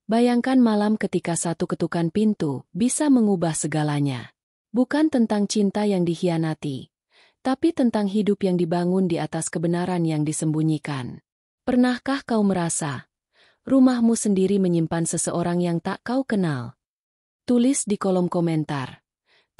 Bayangkan malam ketika satu ketukan pintu bisa mengubah segalanya. Bukan tentang cinta yang dikhianati, tapi tentang hidup yang dibangun di atas kebenaran yang disembunyikan. Pernahkah kau merasa rumahmu sendiri menyimpan seseorang yang tak kau kenal? Tulis di kolom komentar.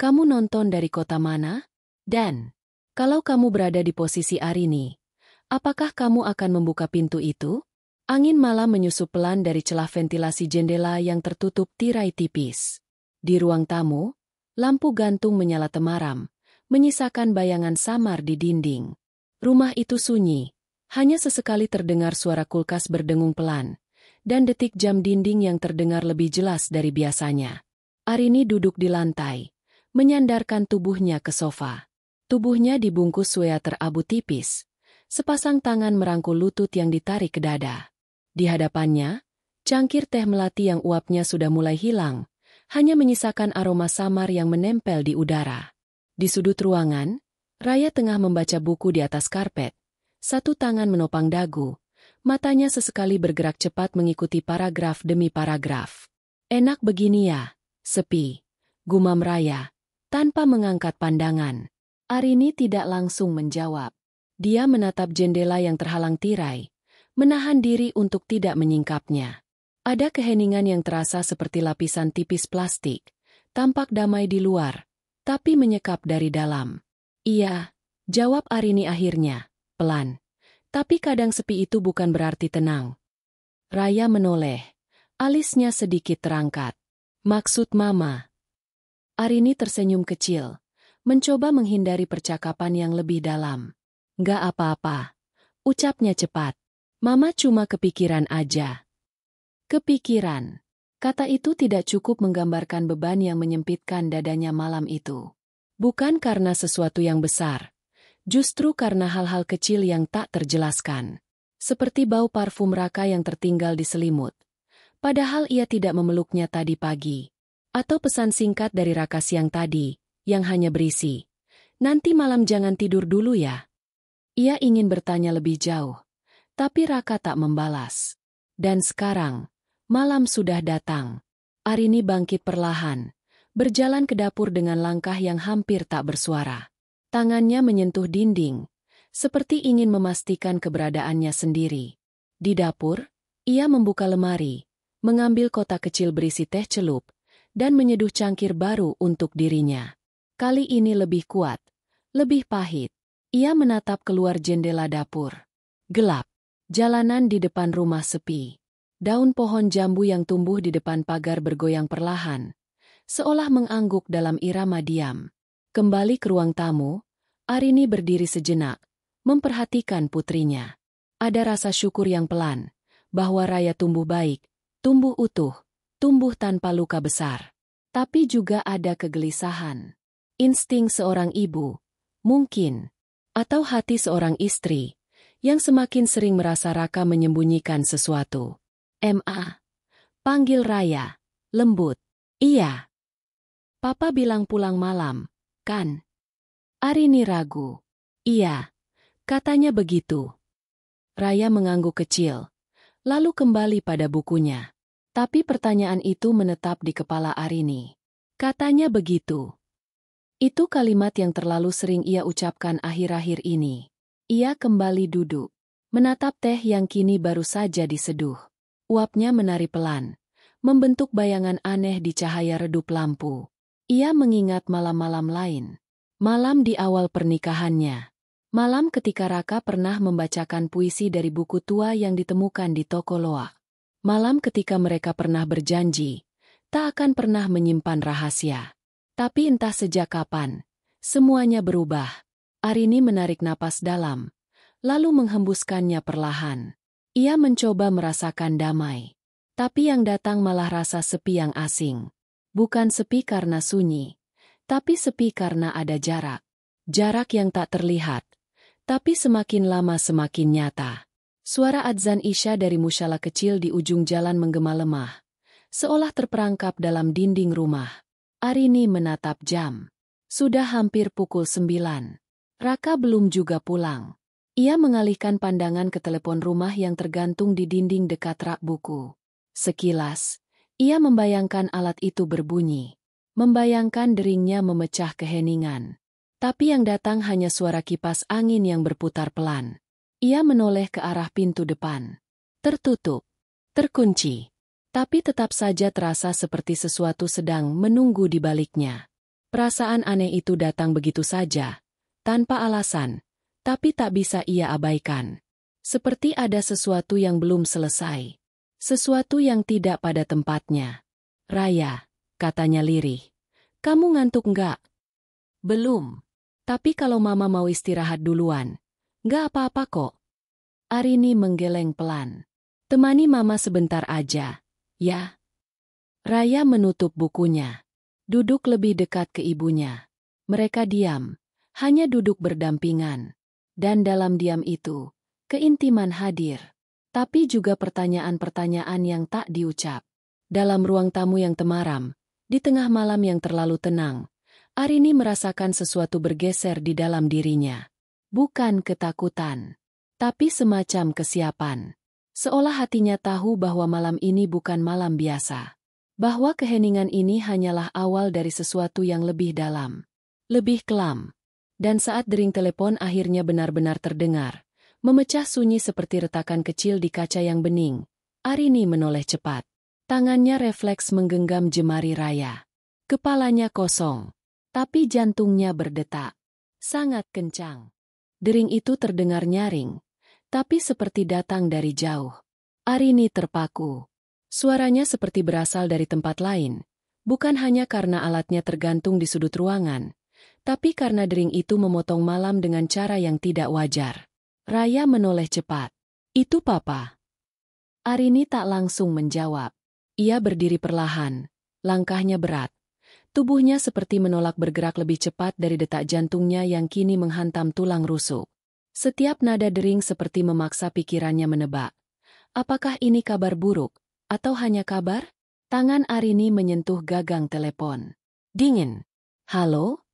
Kamu nonton dari kota mana? Dan, kalau kamu berada di posisi Arini, apakah kamu akan membuka pintu itu? Angin malam menyusup pelan dari celah ventilasi jendela yang tertutup tirai tipis. Di ruang tamu, lampu gantung menyala temaram, menyisakan bayangan samar di dinding. Rumah itu sunyi, hanya sesekali terdengar suara kulkas berdengung pelan, dan detik jam dinding yang terdengar lebih jelas dari biasanya. Arini duduk di lantai, menyandarkan tubuhnya ke sofa. Tubuhnya dibungkus sweater abu tipis, sepasang tangan merangkul lutut yang ditarik ke dada. Di hadapannya, cangkir teh melati yang uapnya sudah mulai hilang, hanya menyisakan aroma samar yang menempel di udara. Di sudut ruangan, Raya tengah membaca buku di atas karpet, satu tangan menopang dagu, matanya sesekali bergerak cepat mengikuti paragraf demi paragraf. Enak begini ya, sepi, gumam Raya, tanpa mengangkat pandangan. Arini tidak langsung menjawab. Dia menatap jendela yang terhalang tirai, menahan diri untuk tidak menyingkapnya. Ada keheningan yang terasa seperti lapisan tipis plastik, tampak damai di luar, tapi menyekap dari dalam. Iya, jawab Arini akhirnya, pelan. Tapi kadang sepi itu bukan berarti tenang. Raya menoleh, alisnya sedikit terangkat. Maksud Mama? Arini tersenyum kecil, mencoba menghindari percakapan yang lebih dalam. Nggak apa-apa, ucapnya cepat. Mama cuma kepikiran aja. Kepikiran. Kata itu tidak cukup menggambarkan beban yang menyempitkan dadanya malam itu. Bukan karena sesuatu yang besar, justru karena hal-hal kecil yang tak terjelaskan. Seperti bau parfum Raka yang tertinggal di selimut. Padahal ia tidak memeluknya tadi pagi. Atau pesan singkat dari Raka siang tadi, yang hanya berisi, "Nanti malam jangan tidur dulu ya." Ia ingin bertanya lebih jauh, tapi Raka tak membalas. Dan sekarang, malam sudah datang. Arini bangkit perlahan, berjalan ke dapur dengan langkah yang hampir tak bersuara. Tangannya menyentuh dinding, seperti ingin memastikan keberadaannya sendiri. Di dapur, ia membuka lemari, mengambil kotak kecil berisi teh celup, dan menyeduh cangkir baru untuk dirinya. Kali ini lebih kuat, lebih pahit. Ia menatap keluar jendela dapur. Gelap. Jalanan di depan rumah sepi. Daun pohon jambu yang tumbuh di depan pagar bergoyang perlahan, seolah mengangguk dalam irama diam. Kembali ke ruang tamu, Arini berdiri sejenak, memperhatikan putrinya. Ada rasa syukur yang pelan, bahwa Raya tumbuh baik, tumbuh utuh, tumbuh tanpa luka besar. Tapi juga ada kegelisahan. Insting seorang ibu, mungkin, atau hati seorang istri, yang semakin sering merasa Raka menyembunyikan sesuatu. "Ma." Panggil Raya, lembut. "Iya." "Papa bilang pulang malam, kan?" Arini ragu. "Iya." Katanya begitu. Raya mengangguk kecil, lalu kembali pada bukunya. Tapi pertanyaan itu menetap di kepala Arini. Katanya begitu. Itu kalimat yang terlalu sering ia ucapkan akhir-akhir ini. Ia kembali duduk, menatap teh yang kini baru saja diseduh. Uapnya menari pelan, membentuk bayangan aneh di cahaya redup lampu. Ia mengingat malam-malam lain. Malam di awal pernikahannya. Malam ketika Raka pernah membacakan puisi dari buku tua yang ditemukan di toko loak. Malam ketika mereka pernah berjanji, tak akan pernah menyimpan rahasia. Tapi entah sejak kapan, semuanya berubah. Arini menarik napas dalam, lalu menghembuskannya perlahan. Ia mencoba merasakan damai. Tapi yang datang malah rasa sepi yang asing. Bukan sepi karena sunyi, tapi sepi karena ada jarak. Jarak yang tak terlihat, tapi semakin lama semakin nyata. Suara adzan Isya dari musala kecil di ujung jalan menggema lemah, seolah terperangkap dalam dinding rumah. Arini menatap jam. Sudah hampir pukul 9. Raka belum juga pulang. Ia mengalihkan pandangan ke telepon rumah yang tergantung di dinding dekat rak buku. Sekilas, ia membayangkan alat itu berbunyi. Membayangkan deringnya memecah keheningan. Tapi yang datang hanya suara kipas angin yang berputar pelan. Ia menoleh ke arah pintu depan. Tertutup. Terkunci. Tapi tetap saja terasa seperti sesuatu sedang menunggu di baliknya. Perasaan aneh itu datang begitu saja, tanpa alasan, tapi tak bisa ia abaikan. Seperti ada sesuatu yang belum selesai. Sesuatu yang tidak pada tempatnya. Raya, katanya lirih. Kamu ngantuk nggak? Belum. Tapi kalau Mama mau istirahat duluan, nggak apa-apa kok. Arini menggeleng pelan. Temani Mama sebentar aja, ya. Raya menutup bukunya. Duduk lebih dekat ke ibunya. Mereka diam, hanya duduk berdampingan. Dan dalam diam itu, keintiman hadir. Tapi juga pertanyaan-pertanyaan yang tak diucap. Dalam ruang tamu yang temaram, di tengah malam yang terlalu tenang, Arini merasakan sesuatu bergeser di dalam dirinya. Bukan ketakutan, tapi semacam kesiapan. Seolah hatinya tahu bahwa malam ini bukan malam biasa. Bahwa keheningan ini hanyalah awal dari sesuatu yang lebih dalam. Lebih kelam. Dan saat dering telepon akhirnya benar-benar terdengar, memecah sunyi seperti retakan kecil di kaca yang bening, Arini menoleh cepat. Tangannya refleks menggenggam jemari Raya. Kepalanya kosong, tapi jantungnya berdetak. Sangat kencang. Dering itu terdengar nyaring, tapi seperti datang dari jauh. Arini terpaku. Suaranya seperti berasal dari tempat lain, bukan hanya karena alatnya tergantung di sudut ruangan, tapi karena dering itu memotong malam dengan cara yang tidak wajar. Raya menoleh cepat. Itu Papa. Arini tak langsung menjawab. Ia berdiri perlahan, langkahnya berat. Tubuhnya seperti menolak bergerak lebih cepat dari detak jantungnya yang kini menghantam tulang rusuk. Setiap nada dering seperti memaksa pikirannya menebak. Apakah ini kabar buruk? Atau hanya kabar? Tangan Arini menyentuh gagang telepon. Dingin. Halo?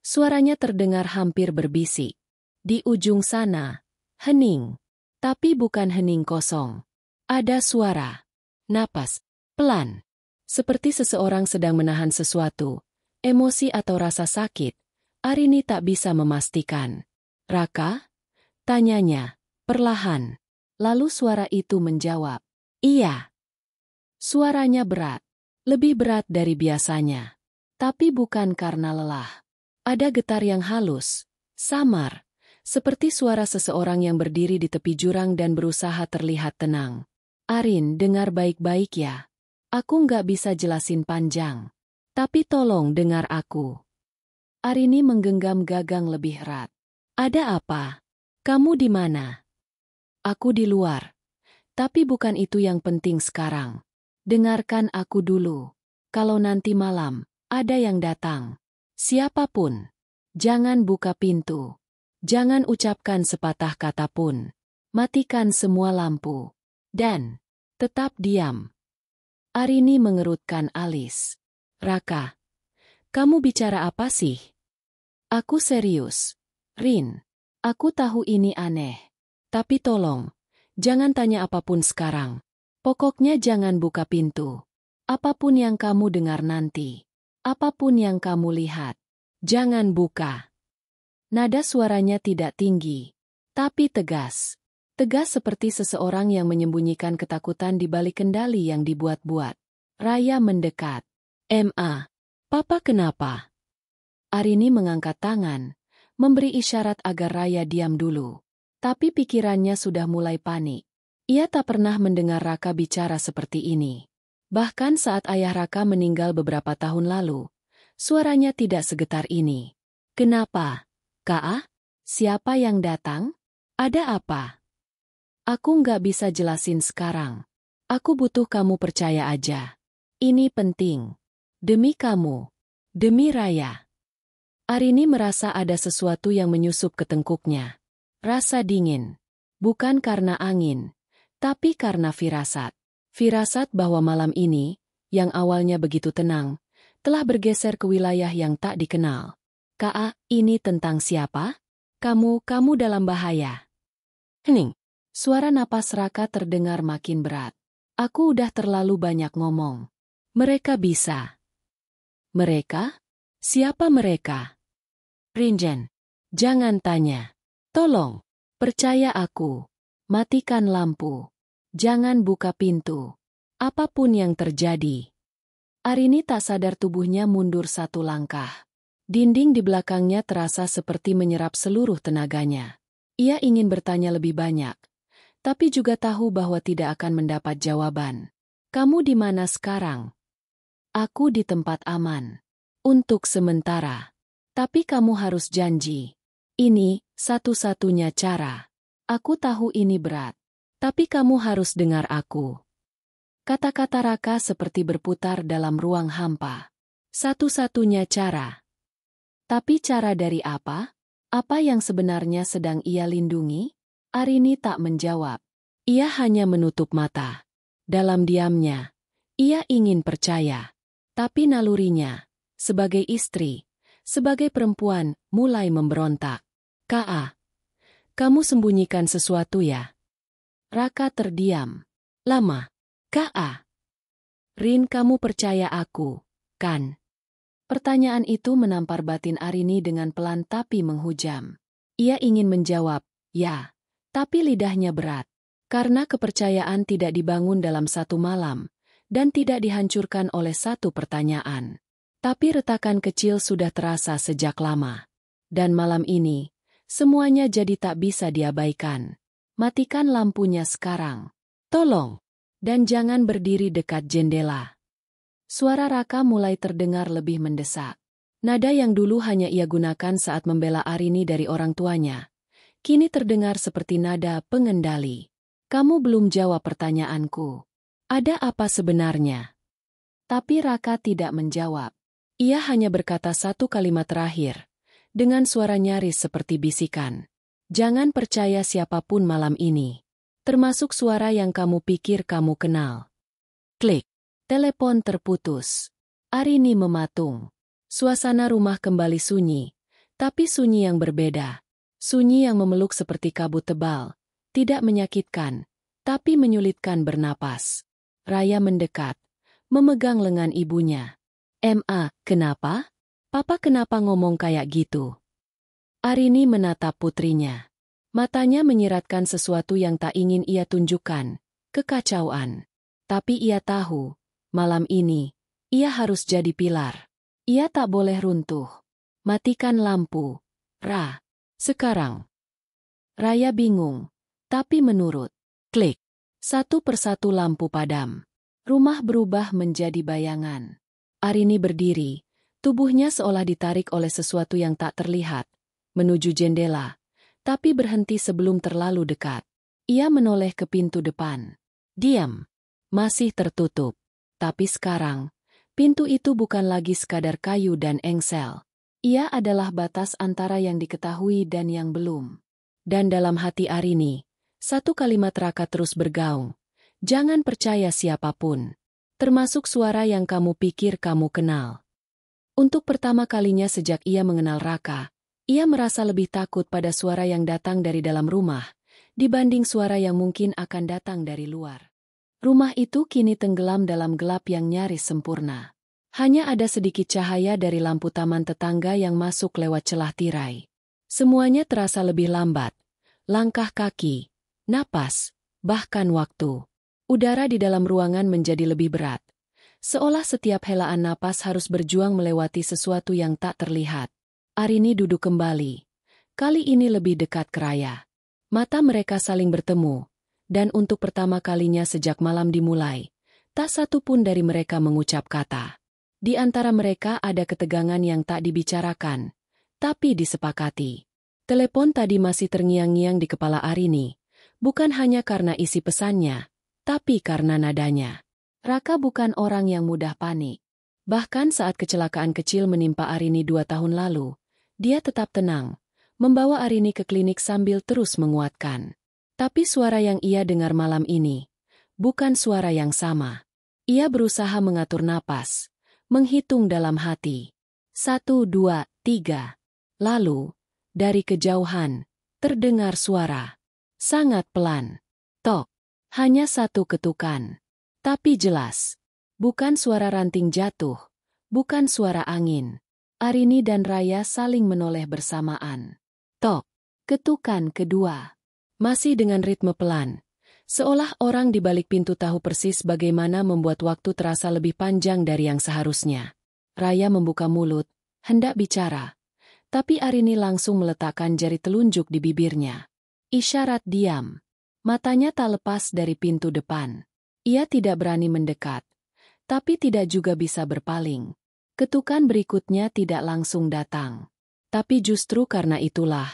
Suaranya terdengar hampir berbisik. Di ujung sana, hening. Tapi bukan hening kosong. Ada suara. Napas. Pelan. Seperti seseorang sedang menahan sesuatu. Emosi atau rasa sakit. Arini tak bisa memastikan. Raka? Tanyanya. Perlahan. Lalu suara itu menjawab. Iya. Suaranya berat, lebih berat dari biasanya. Tapi bukan karena lelah. Ada getar yang halus, samar, seperti suara seseorang yang berdiri di tepi jurang dan berusaha terlihat tenang. Arin, dengar baik-baik ya. Aku nggak bisa jelasin panjang. Tapi tolong dengar aku. Arini menggenggam gagang lebih erat. Ada apa? Kamu di mana? Aku di luar. Tapi bukan itu yang penting sekarang. Dengarkan aku dulu. Kalau nanti malam, ada yang datang. Siapapun. Jangan buka pintu. Jangan ucapkan sepatah kata pun. Matikan semua lampu. Dan, tetap diam. Arini mengerutkan alis. Raka, kamu bicara apa sih? Aku serius. Rin, aku tahu ini aneh. Tapi tolong, jangan tanya apapun sekarang. Pokoknya jangan buka pintu. Apapun yang kamu dengar nanti. Apapun yang kamu lihat. Jangan buka. Nada suaranya tidak tinggi. Tapi tegas. Tegas seperti seseorang yang menyembunyikan ketakutan di balik kendali yang dibuat-buat. Raya mendekat. Ma. Papa kenapa? Arini mengangkat tangan. Memberi isyarat agar Raya diam dulu. Tapi pikirannya sudah mulai panik. Ia tak pernah mendengar Raka bicara seperti ini. Bahkan saat ayah Raka meninggal beberapa tahun lalu, suaranya tidak segetar ini. Kenapa? Kak? Siapa yang datang? Ada apa? Aku nggak bisa jelasin sekarang. Aku butuh kamu percaya aja. Ini penting. Demi kamu. Demi Raya. Arini merasa ada sesuatu yang menyusup ke tengkuknya. Rasa dingin. Bukan karena angin. Tapi karena firasat. Firasat bahwa malam ini, yang awalnya begitu tenang, telah bergeser ke wilayah yang tak dikenal. Kak, ini tentang siapa? Kamu dalam bahaya. Hening. Suara napas Raka terdengar makin berat. Aku udah terlalu banyak ngomong. Mereka bisa. Mereka? Siapa mereka? Rinjen. Jangan tanya. Tolong. Percaya aku. Matikan lampu. Jangan buka pintu. Apapun yang terjadi. Arini tak sadar tubuhnya mundur satu langkah. Dinding di belakangnya terasa seperti menyerap seluruh tenaganya. Ia ingin bertanya lebih banyak, tapi juga tahu bahwa tidak akan mendapat jawaban. Kamu di mana sekarang? Aku di tempat aman. Untuk sementara. Tapi kamu harus janji. Ini satu-satunya cara. Aku tahu ini berat. Tapi kamu harus dengar aku. Kata-kata Raka seperti berputar dalam ruang hampa. Satu-satunya cara. Tapi cara dari apa? Apa yang sebenarnya sedang ia lindungi? Arini tak menjawab. Ia hanya menutup mata. Dalam diamnya, ia ingin percaya. Tapi nalurinya, sebagai istri, sebagai perempuan, mulai memberontak. Ka, kamu sembunyikan sesuatu ya? Raka terdiam. Lama. Ka, Rin, kamu percaya aku, kan? Pertanyaan itu menampar batin Arini dengan pelan tapi menghujam. Ia ingin menjawab, ya, tapi lidahnya berat. Karena kepercayaan tidak dibangun dalam satu malam, dan tidak dihancurkan oleh satu pertanyaan. Tapi retakan kecil sudah terasa sejak lama. Dan malam ini, semuanya jadi tak bisa diabaikan. Matikan lampunya sekarang. Tolong. Dan jangan berdiri dekat jendela. Suara Raka mulai terdengar lebih mendesak. Nada yang dulu hanya ia gunakan saat membela Arini dari orang tuanya, kini terdengar seperti nada pengendali. Kamu belum jawab pertanyaanku. Ada apa sebenarnya? Tapi Raka tidak menjawab. Ia hanya berkata satu kalimat terakhir, dengan suara nyaris seperti bisikan. Jangan percaya siapapun malam ini. Termasuk suara yang kamu pikir kamu kenal. Klik. Telepon terputus. Arini mematung. Suasana rumah kembali sunyi. Tapi sunyi yang berbeda. Sunyi yang memeluk seperti kabut tebal. Tidak menyakitkan, tapi menyulitkan bernapas. Raya mendekat. Memegang lengan ibunya. Kenapa? Papa kenapa ngomong kayak gitu? Arini menatap putrinya. Matanya menyiratkan sesuatu yang tak ingin ia tunjukkan, kekacauan. Tapi ia tahu, malam ini, ia harus jadi pilar. Ia tak boleh runtuh. Matikan lampu. Sekarang. Raya bingung, tapi menurut. Klik. Satu persatu lampu padam. Rumah berubah menjadi bayangan. Arini berdiri, tubuhnya seolah ditarik oleh sesuatu yang tak terlihat, menuju jendela. Tapi berhenti sebelum terlalu dekat. Ia menoleh ke pintu depan. Diam. Masih tertutup. Tapi sekarang, pintu itu bukan lagi sekadar kayu dan engsel. Ia adalah batas antara yang diketahui dan yang belum. Dan dalam hati Arini, satu kalimat Raka terus bergaung. Jangan percaya siapapun. Termasuk suara yang kamu pikir kamu kenal. Untuk pertama kalinya sejak ia mengenal Raka, ia merasa lebih takut pada suara yang datang dari dalam rumah, dibanding suara yang mungkin akan datang dari luar. Rumah itu kini tenggelam dalam gelap yang nyaris sempurna. Hanya ada sedikit cahaya dari lampu taman tetangga yang masuk lewat celah tirai. Semuanya terasa lebih lambat. Langkah kaki, napas, bahkan waktu. Udara di dalam ruangan menjadi lebih berat. Seolah setiap helaan napas harus berjuang melewati sesuatu yang tak terlihat. Arini duduk kembali. Kali ini lebih dekat ke Raya. Mata mereka saling bertemu. Dan untuk pertama kalinya sejak malam dimulai, tak satu pun dari mereka mengucap kata. Di antara mereka ada ketegangan yang tak dibicarakan, tapi disepakati. Telepon tadi masih terngiang-ngiang di kepala Arini. Bukan hanya karena isi pesannya, tapi karena nadanya. Raka bukan orang yang mudah panik. Bahkan saat kecelakaan kecil menimpa Arini 2 tahun lalu, dia tetap tenang, membawa Arini ke klinik sambil terus menguatkan. Tapi suara yang ia dengar malam ini, bukan suara yang sama. Ia berusaha mengatur napas, menghitung dalam hati. 1, 2, 3. Lalu, dari kejauhan, terdengar suara. Sangat pelan. Tok. Hanya satu ketukan. Tapi jelas, bukan suara ranting jatuh, bukan suara angin. Arini dan Raya saling menoleh bersamaan. Tok, ketukan kedua. Masih dengan ritme pelan. Seolah orang di balik pintu tahu persis bagaimana membuat waktu terasa lebih panjang dari yang seharusnya. Raya membuka mulut, hendak bicara. Tapi Arini langsung meletakkan jari telunjuk di bibirnya. Isyarat diam. Matanya tak lepas dari pintu depan. Ia tidak berani mendekat. Tapi tidak juga bisa berpaling. Ketukan berikutnya tidak langsung datang. Tapi justru karena itulah,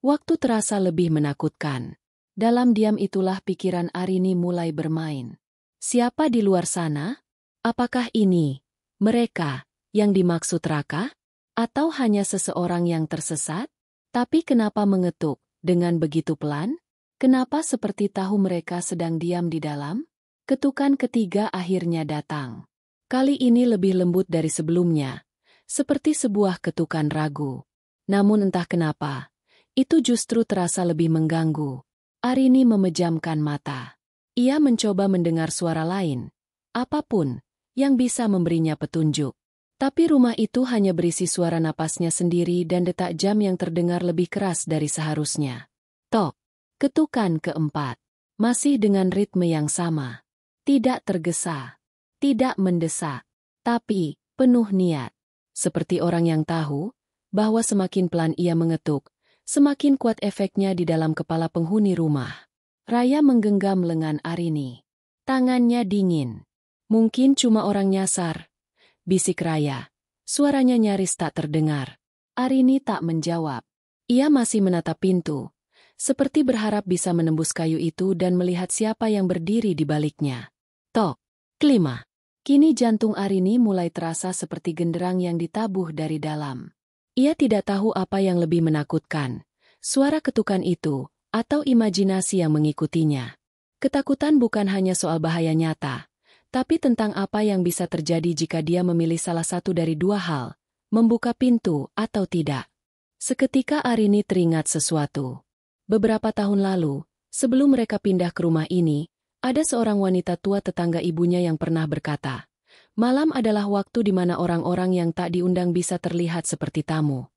waktu terasa lebih menakutkan. Dalam diam itulah pikiran Arini mulai bermain. Siapa di luar sana? Apakah ini, mereka, yang dimaksud Raka? Atau hanya seseorang yang tersesat? Tapi kenapa mengetuk dengan begitu pelan? Kenapa seperti tahu mereka sedang diam di dalam? Ketukan ketiga akhirnya datang. Kali ini lebih lembut dari sebelumnya, seperti sebuah ketukan ragu. Namun entah kenapa, itu justru terasa lebih mengganggu. Arini memejamkan mata. Ia mencoba mendengar suara lain, apapun, yang bisa memberinya petunjuk. Tapi rumah itu hanya berisi suara napasnya sendiri dan detak jam yang terdengar lebih keras dari seharusnya. Tok, ketukan keempat. Masih dengan ritme yang sama. Tidak tergesa. Tidak mendesak. Tapi, penuh niat. Seperti orang yang tahu, bahwa semakin pelan ia mengetuk, semakin kuat efeknya di dalam kepala penghuni rumah. Raya menggenggam lengan Arini. Tangannya dingin. Mungkin cuma orang nyasar. Bisik Raya. Suaranya nyaris tak terdengar. Arini tak menjawab. Ia masih menatap pintu. Seperti berharap bisa menembus kayu itu dan melihat siapa yang berdiri di baliknya. Tok. Kelima. Kini jantung Arini mulai terasa seperti genderang yang ditabuh dari dalam. Ia tidak tahu apa yang lebih menakutkan, suara ketukan itu, atau imajinasi yang mengikutinya. Ketakutan bukan hanya soal bahaya nyata, tapi tentang apa yang bisa terjadi jika dia memilih salah satu dari dua hal, membuka pintu atau tidak. Seketika Arini teringat sesuatu. Beberapa tahun lalu, sebelum mereka pindah ke rumah ini, ada seorang wanita tua tetangga ibunya yang pernah berkata, malam adalah waktu di mana orang-orang yang tak diundang bisa terlihat seperti tamu.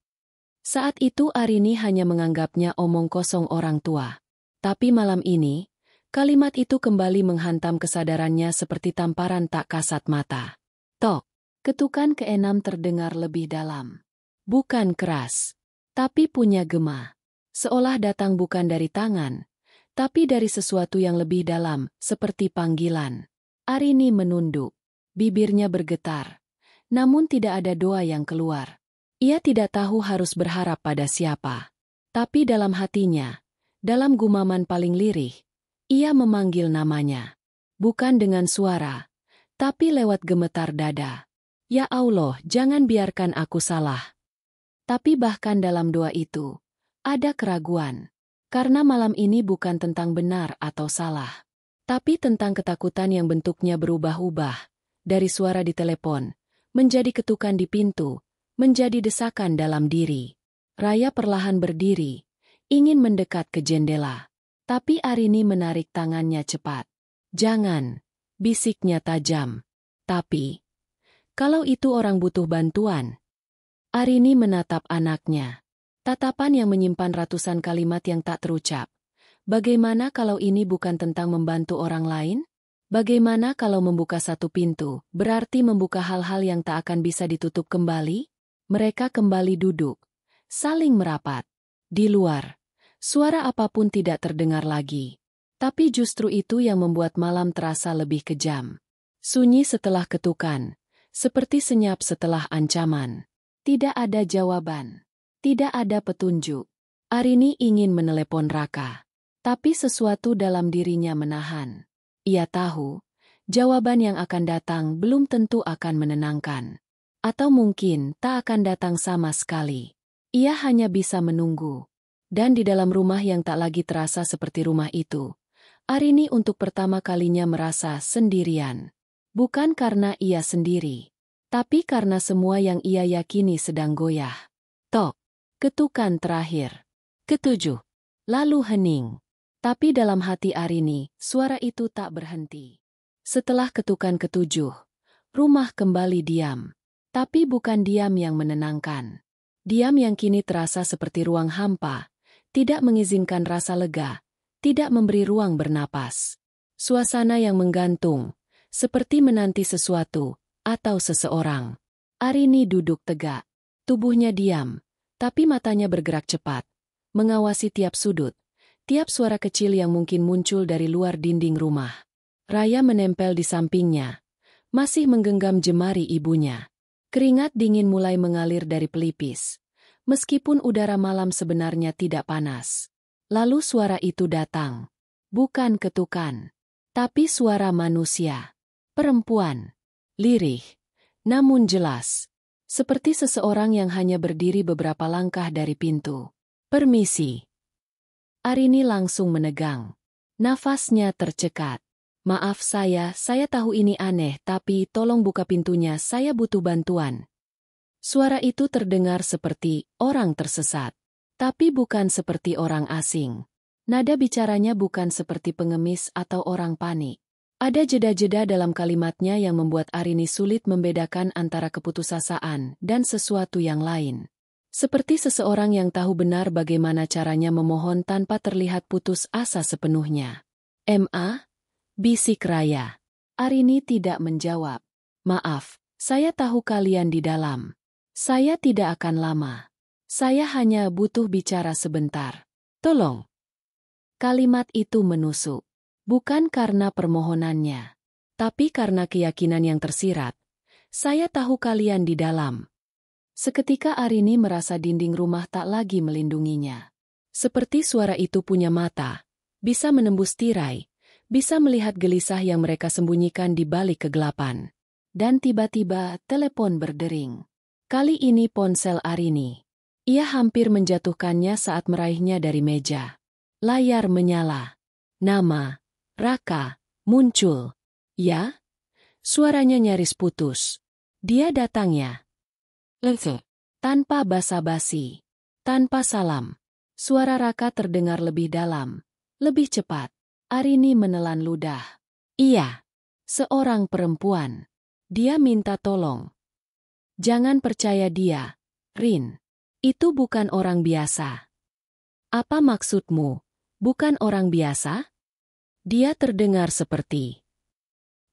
Saat itu Arini hanya menganggapnya omong kosong orang tua. Tapi malam ini, kalimat itu kembali menghantam kesadarannya seperti tamparan tak kasat mata. Tok, ketukan keenam terdengar lebih dalam. Bukan keras, tapi punya gema. Seolah datang bukan dari tangan, tapi dari sesuatu yang lebih dalam, seperti panggilan. Arini menunduk. Bibirnya bergetar. Namun tidak ada doa yang keluar. Ia tidak tahu harus berharap pada siapa. Tapi dalam hatinya, dalam gumaman paling lirih, ia memanggil namanya. Bukan dengan suara, tapi lewat gemetar dada. Ya Allah, jangan biarkan aku salah. Tapi bahkan dalam doa itu, ada keraguan. Karena malam ini bukan tentang benar atau salah. Tapi tentang ketakutan yang bentuknya berubah-ubah. Dari suara di telepon, menjadi ketukan di pintu, menjadi desakan dalam diri. Raya perlahan berdiri, ingin mendekat ke jendela. Tapi Arini menarik tangannya cepat. Jangan, bisiknya tajam. Tapi, kalau itu orang butuh bantuan. Arini menatap anaknya. Tatapan yang menyimpan ratusan kalimat yang tak terucap. Bagaimana kalau ini bukan tentang membantu orang lain? Bagaimana kalau membuka satu pintu, berarti membuka hal-hal yang tak akan bisa ditutup kembali? Mereka kembali duduk, saling merapat. Di luar, suara apapun tidak terdengar lagi. Tapi justru itu yang membuat malam terasa lebih kejam. Sunyi setelah ketukan, seperti senyap setelah ancaman. Tidak ada jawaban, tidak ada petunjuk. Arini ingin menelepon Raka, tapi sesuatu dalam dirinya menahan. Ia tahu, jawaban yang akan datang belum tentu akan menenangkan. Atau mungkin tak akan datang sama sekali. Ia hanya bisa menunggu. Dan di dalam rumah yang tak lagi terasa seperti rumah itu, Arini untuk pertama kalinya merasa sendirian. Bukan karena ia sendiri, tapi karena semua yang ia yakini sedang goyah. Tok, ketukan terakhir. Ketujuh. Lalu hening. Tapi dalam hati Arini, suara itu tak berhenti. Setelah ketukan ketujuh, rumah kembali diam. Tapi bukan diam yang menenangkan. Diam yang kini terasa seperti ruang hampa, tidak mengizinkan rasa lega, tidak memberi ruang bernapas. Suasana yang menggantung, seperti menanti sesuatu atau seseorang. Arini duduk tegak, tubuhnya diam, tapi matanya bergerak cepat, mengawasi tiap sudut, tiap suara kecil yang mungkin muncul dari luar dinding rumah. Raya menempel di sampingnya, masih menggenggam jemari ibunya. Keringat dingin mulai mengalir dari pelipis, meskipun udara malam sebenarnya tidak panas. Lalu suara itu datang. Bukan ketukan, tapi suara manusia. Perempuan. Lirih, namun jelas. Seperti seseorang yang hanya berdiri beberapa langkah dari pintu. Permisi. Arini langsung menegang. Nafasnya tercekat. Maaf saya tahu ini aneh tapi tolong buka pintunya, saya butuh bantuan. Suara itu terdengar seperti orang tersesat. Tapi bukan seperti orang asing. Nada bicaranya bukan seperti pengemis atau orang panik. Ada jeda-jeda dalam kalimatnya yang membuat Arini sulit membedakan antara keputusasaan dan sesuatu yang lain. Seperti seseorang yang tahu benar bagaimana caranya memohon tanpa terlihat putus asa sepenuhnya. "Ma?" bisik Raya. Arini tidak menjawab. "Maaf, saya tahu kalian di dalam. Saya tidak akan lama. Saya hanya butuh bicara sebentar. Tolong." Kalimat itu menusuk. Bukan karena permohonannya, tapi karena keyakinan yang tersirat. "Saya tahu kalian di dalam." Seketika Arini merasa dinding rumah tak lagi melindunginya. Seperti suara itu punya mata, bisa menembus tirai, bisa melihat gelisah yang mereka sembunyikan di balik kegelapan. Dan tiba-tiba telepon berdering. Kali ini ponsel Arini. Ia hampir menjatuhkannya saat meraihnya dari meja. Layar menyala. Nama Raka muncul. "Ya?" Suaranya nyaris putus. "Dia datangnya." Tanpa basa-basi, tanpa salam, suara Raka terdengar lebih dalam, lebih cepat. Arini menelan ludah. "Iya, seorang perempuan. Dia minta tolong. Jangan percaya dia, Rin. Itu bukan orang biasa." "Apa maksudmu? Bukan orang biasa?" Dia terdengar seperti,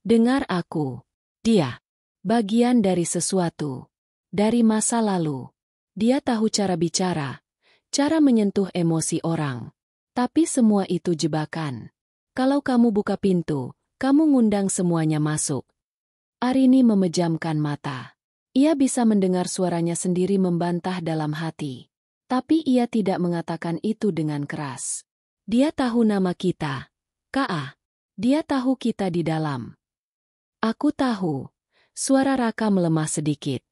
"Dengar aku. Dia bagian dari sesuatu. Dari masa lalu. Dia tahu cara bicara, cara menyentuh emosi orang. Tapi semua itu jebakan. Kalau kamu buka pintu, kamu ngundang semuanya masuk." Arini memejamkan mata. Ia bisa mendengar suaranya sendiri membantah dalam hati. Tapi ia tidak mengatakan itu dengan keras. "Dia tahu nama kita. Ka. Dia tahu kita di dalam." "Aku tahu." Suara Raka melemah sedikit.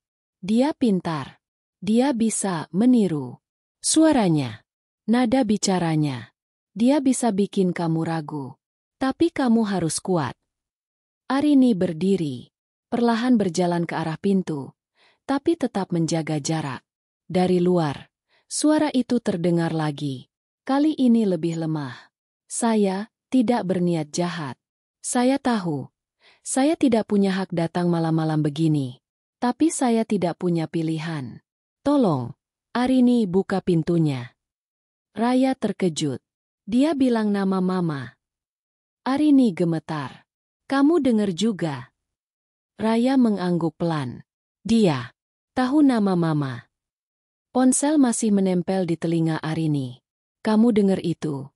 "Dia pintar. Dia bisa meniru. Suaranya, nada bicaranya. Dia bisa bikin kamu ragu. Tapi kamu harus kuat." Arini berdiri, perlahan berjalan ke arah pintu, tapi tetap menjaga jarak. Dari luar, suara itu terdengar lagi. Kali ini lebih lemah. "Saya tidak berniat jahat. Saya tahu. Saya tidak punya hak datang malam-malam begini. Tapi saya tidak punya pilihan. Tolong." Arini buka pintunya. Raya terkejut. Dia bilang nama Mama. Arini gemetar. "Kamu dengar juga?" Raya mengangguk pelan. "Dia tahu nama Mama." Ponsel masih menempel di telinga Arini. "Kamu dengar itu?"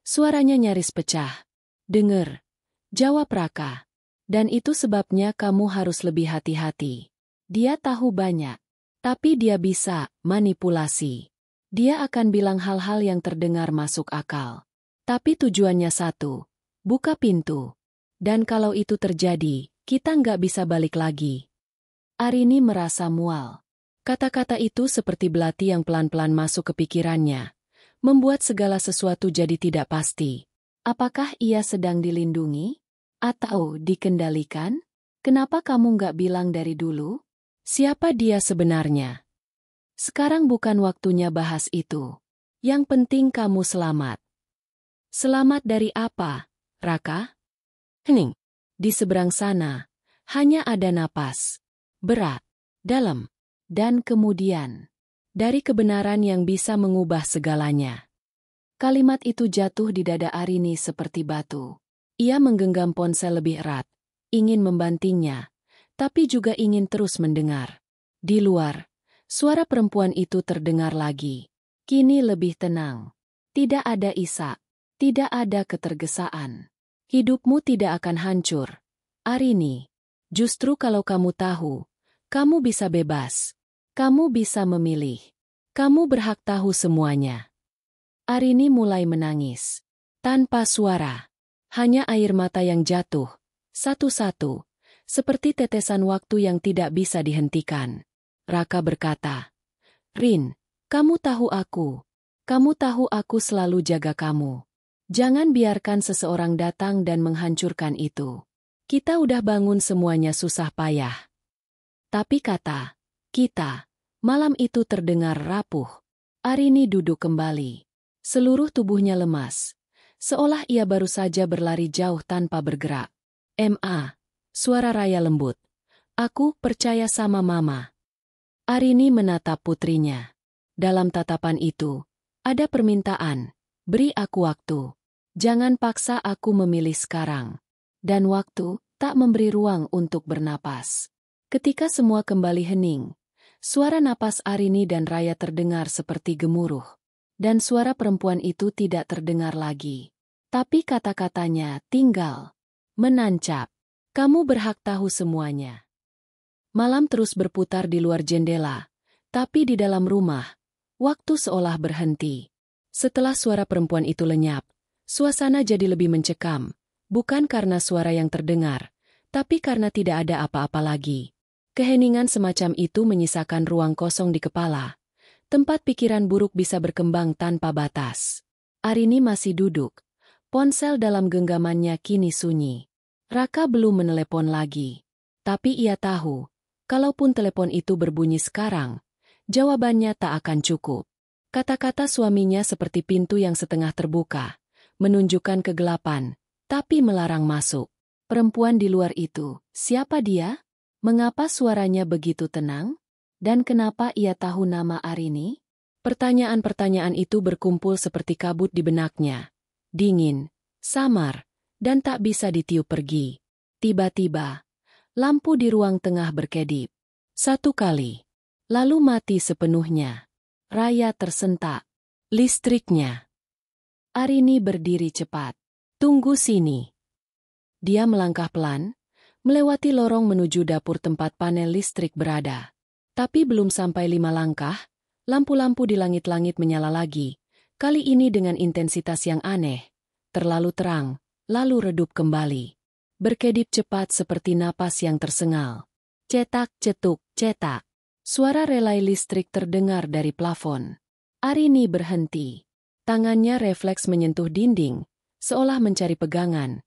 Suaranya nyaris pecah. "Dengar," jawab Raka. "Dan itu sebabnya kamu harus lebih hati-hati. Dia tahu banyak, tapi dia bisa manipulasi. Dia akan bilang hal-hal yang terdengar masuk akal. Tapi tujuannya satu, buka pintu. Dan kalau itu terjadi, kita nggak bisa balik lagi." Arini merasa mual. Kata-kata itu seperti belati yang pelan-pelan masuk ke pikirannya, membuat segala sesuatu jadi tidak pasti. Apakah ia sedang dilindungi? Atau dikendalikan? Kenapa kamu nggak bilang dari dulu? Siapa dia sebenarnya? Sekarang bukan waktunya bahas itu. Yang penting kamu selamat. Selamat dari apa, Raka? Hening. Di seberang sana, hanya ada napas. Berat, dalam, dan kemudian. Dari kebenaran yang bisa mengubah segalanya. Kalimat itu jatuh di dada Arini seperti batu. Ia menggenggam ponsel lebih erat, ingin membantingnya, tapi juga ingin terus mendengar. Di luar, suara perempuan itu terdengar lagi. Kini lebih tenang. Tidak ada isak, tidak ada ketergesaan. Hidupmu tidak akan hancur, Arini. Justru kalau kamu tahu, kamu bisa bebas. Kamu bisa memilih. Kamu berhak tahu semuanya. Arini mulai menangis. Tanpa suara. Hanya air mata yang jatuh. Satu-satu. Seperti tetesan waktu yang tidak bisa dihentikan. Raka berkata, "Rin, kamu tahu aku. Kamu tahu aku selalu jaga kamu. Jangan biarkan seseorang datang dan menghancurkan itu. Kita udah bangun semuanya susah payah." Tapi kata, "kita," malam itu terdengar rapuh. Arini duduk kembali. Seluruh tubuhnya lemas. Seolah ia baru saja berlari jauh tanpa bergerak. Suara Raya lembut. "Aku percaya sama Mama." Arini menatap putrinya. Dalam tatapan itu, ada permintaan. "Beri aku waktu. Jangan paksa aku memilih sekarang." Dan waktu tak memberi ruang untuk bernapas. Ketika semua kembali hening, suara napas Arini dan Raya terdengar seperti gemuruh. Dan suara perempuan itu tidak terdengar lagi. Tapi kata-katanya tinggal menancap. "Kamu berhak tahu semuanya." Malam terus berputar di luar jendela, tapi di dalam rumah, waktu seolah berhenti. Setelah suara perempuan itu lenyap, suasana jadi lebih mencekam, bukan karena suara yang terdengar, tapi karena tidak ada apa-apa lagi. Keheningan semacam itu menyisakan ruang kosong di kepala, tempat pikiran buruk bisa berkembang tanpa batas. Arini masih duduk. Ponsel dalam genggamannya kini sunyi. Raka belum menelepon lagi. Tapi ia tahu, kalaupun telepon itu berbunyi sekarang, jawabannya tak akan cukup. Kata-kata suaminya seperti pintu yang setengah terbuka, menunjukkan kegelapan, tapi melarang masuk. Perempuan di luar itu, siapa dia? Mengapa suaranya begitu tenang? Dan kenapa ia tahu nama Arini? Pertanyaan-pertanyaan itu berkumpul seperti kabut di benaknya. Dingin, samar, dan tak bisa ditiup pergi. Tiba-tiba, lampu di ruang tengah berkedip. Satu kali. Lalu mati sepenuhnya. Raya tersentak. Listriknya. Arini berdiri cepat. "Tunggu sini." Dia melangkah pelan, melewati lorong menuju dapur tempat panel listrik berada. Tapi belum sampai 5 langkah, lampu-lampu di langit-langit menyala lagi, kali ini dengan intensitas yang aneh, terlalu terang, lalu redup kembali. Berkedip cepat seperti napas yang tersengal. Cetak, cetuk, cetak. Suara relay listrik terdengar dari plafon. Arini berhenti. Tangannya refleks menyentuh dinding, seolah mencari pegangan,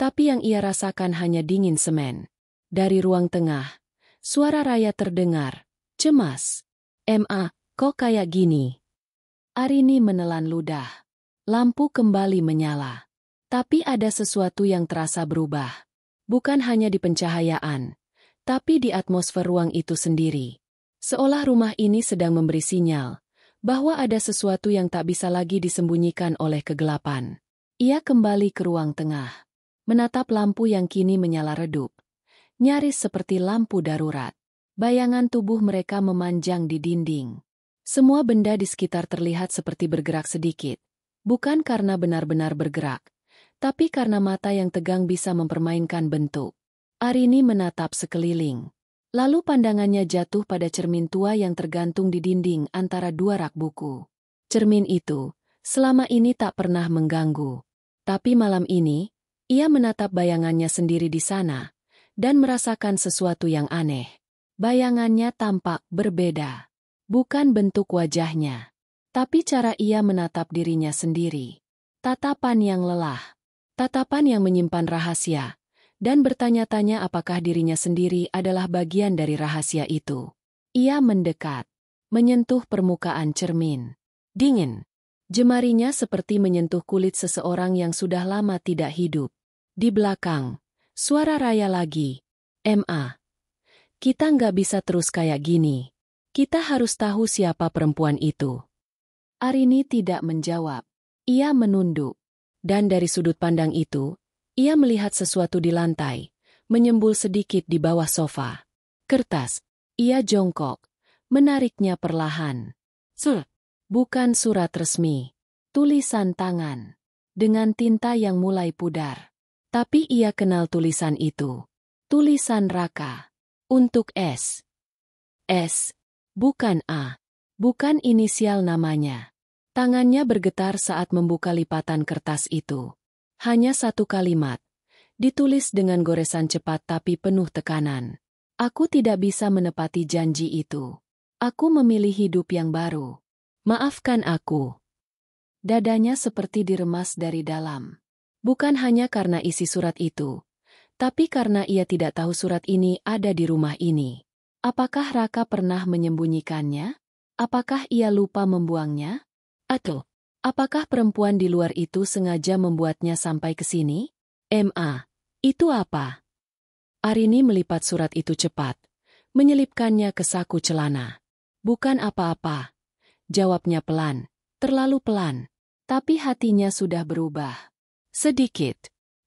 tapi yang ia rasakan hanya dingin semen. Dari ruang tengah, suara Raya terdengar. Cemas. Kok kayak gini?" Arini menelan ludah. Lampu kembali menyala. Tapi ada sesuatu yang terasa berubah. Bukan hanya di pencahayaan, tapi di atmosfer ruang itu sendiri. Seolah rumah ini sedang memberi sinyal bahwa ada sesuatu yang tak bisa lagi disembunyikan oleh kegelapan. Ia kembali ke ruang tengah, menatap lampu yang kini menyala redup, nyaris seperti lampu darurat. Bayangan tubuh mereka memanjang di dinding. Semua benda di sekitar terlihat seperti bergerak sedikit, bukan karena benar-benar bergerak, tapi karena mata yang tegang bisa mempermainkan bentuk. Arini menatap sekeliling. Lalu pandangannya jatuh pada cermin tua yang tergantung di dinding antara 2 rak buku. Cermin itu, selama ini tak pernah mengganggu. Tapi malam ini, ia menatap bayangannya sendiri di sana, dan merasakan sesuatu yang aneh. Bayangannya tampak berbeda. Bukan bentuk wajahnya, tapi cara ia menatap dirinya sendiri. Tatapan yang lelah. Tatapan yang menyimpan rahasia. Dan bertanya-tanya apakah dirinya sendiri adalah bagian dari rahasia itu. Ia mendekat. Menyentuh permukaan cermin. Dingin. Jemarinya seperti menyentuh kulit seseorang yang sudah lama tidak hidup. Di belakang, Suara Raya lagi. "Ma, kita nggak bisa terus kayak gini. Kita harus tahu siapa perempuan itu." Arini tidak menjawab. Ia menunduk. Dan dari sudut pandang itu, ia melihat sesuatu di lantai, menyembul sedikit di bawah sofa. Kertas. Ia jongkok, menariknya perlahan. Bukan surat resmi. Tulisan tangan. Dengan tinta yang mulai pudar. Tapi ia kenal tulisan itu. Tulisan Raka. Untuk S. S. Bukan A. Bukan inisial namanya. Tangannya bergetar saat membuka lipatan kertas itu. Hanya satu kalimat. Ditulis dengan goresan cepat tapi penuh tekanan. "Aku tidak bisa menepati janji itu. Aku memilih hidup yang baru. Maafkan aku." Dadanya seperti diremas dari dalam. Bukan hanya karena isi surat itu, tapi karena ia tidak tahu surat ini ada di rumah ini. Apakah Raka pernah menyembunyikannya? Apakah ia lupa membuangnya? Atau, apakah perempuan di luar itu sengaja membuatnya sampai ke sini? "Ma, itu apa?" Arini melipat surat itu cepat, menyelipkannya ke saku celana. "Bukan apa-apa," jawabnya pelan, terlalu pelan. Tapi hatinya sudah berubah. Sedikit.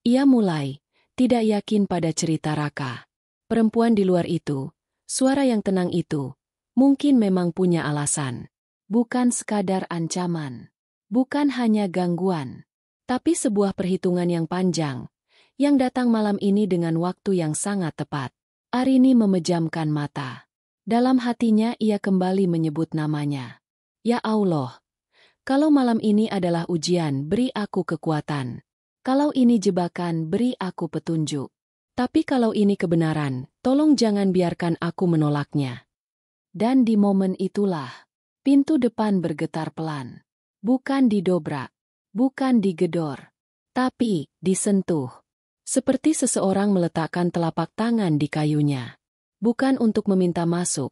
Ia mulai, tidak yakin pada cerita Raka. Perempuan di luar itu, suara yang tenang itu, mungkin memang punya alasan. Bukan sekadar ancaman. Bukan hanya gangguan. Tapi sebuah perhitungan yang panjang, yang datang malam ini dengan waktu yang sangat tepat. Arini memejamkan mata. Dalam hatinya ia kembali menyebut namanya. "Ya Allah, kalau malam ini adalah ujian, beri aku kekuatan. Kalau ini jebakan, beri aku petunjuk. Tapi kalau ini kebenaran, tolong jangan biarkan aku menolaknya." Dan di momen itulah, pintu depan bergetar pelan. Bukan didobrak, bukan digedor, tapi disentuh. Seperti seseorang meletakkan telapak tangan di kayunya. Bukan untuk meminta masuk,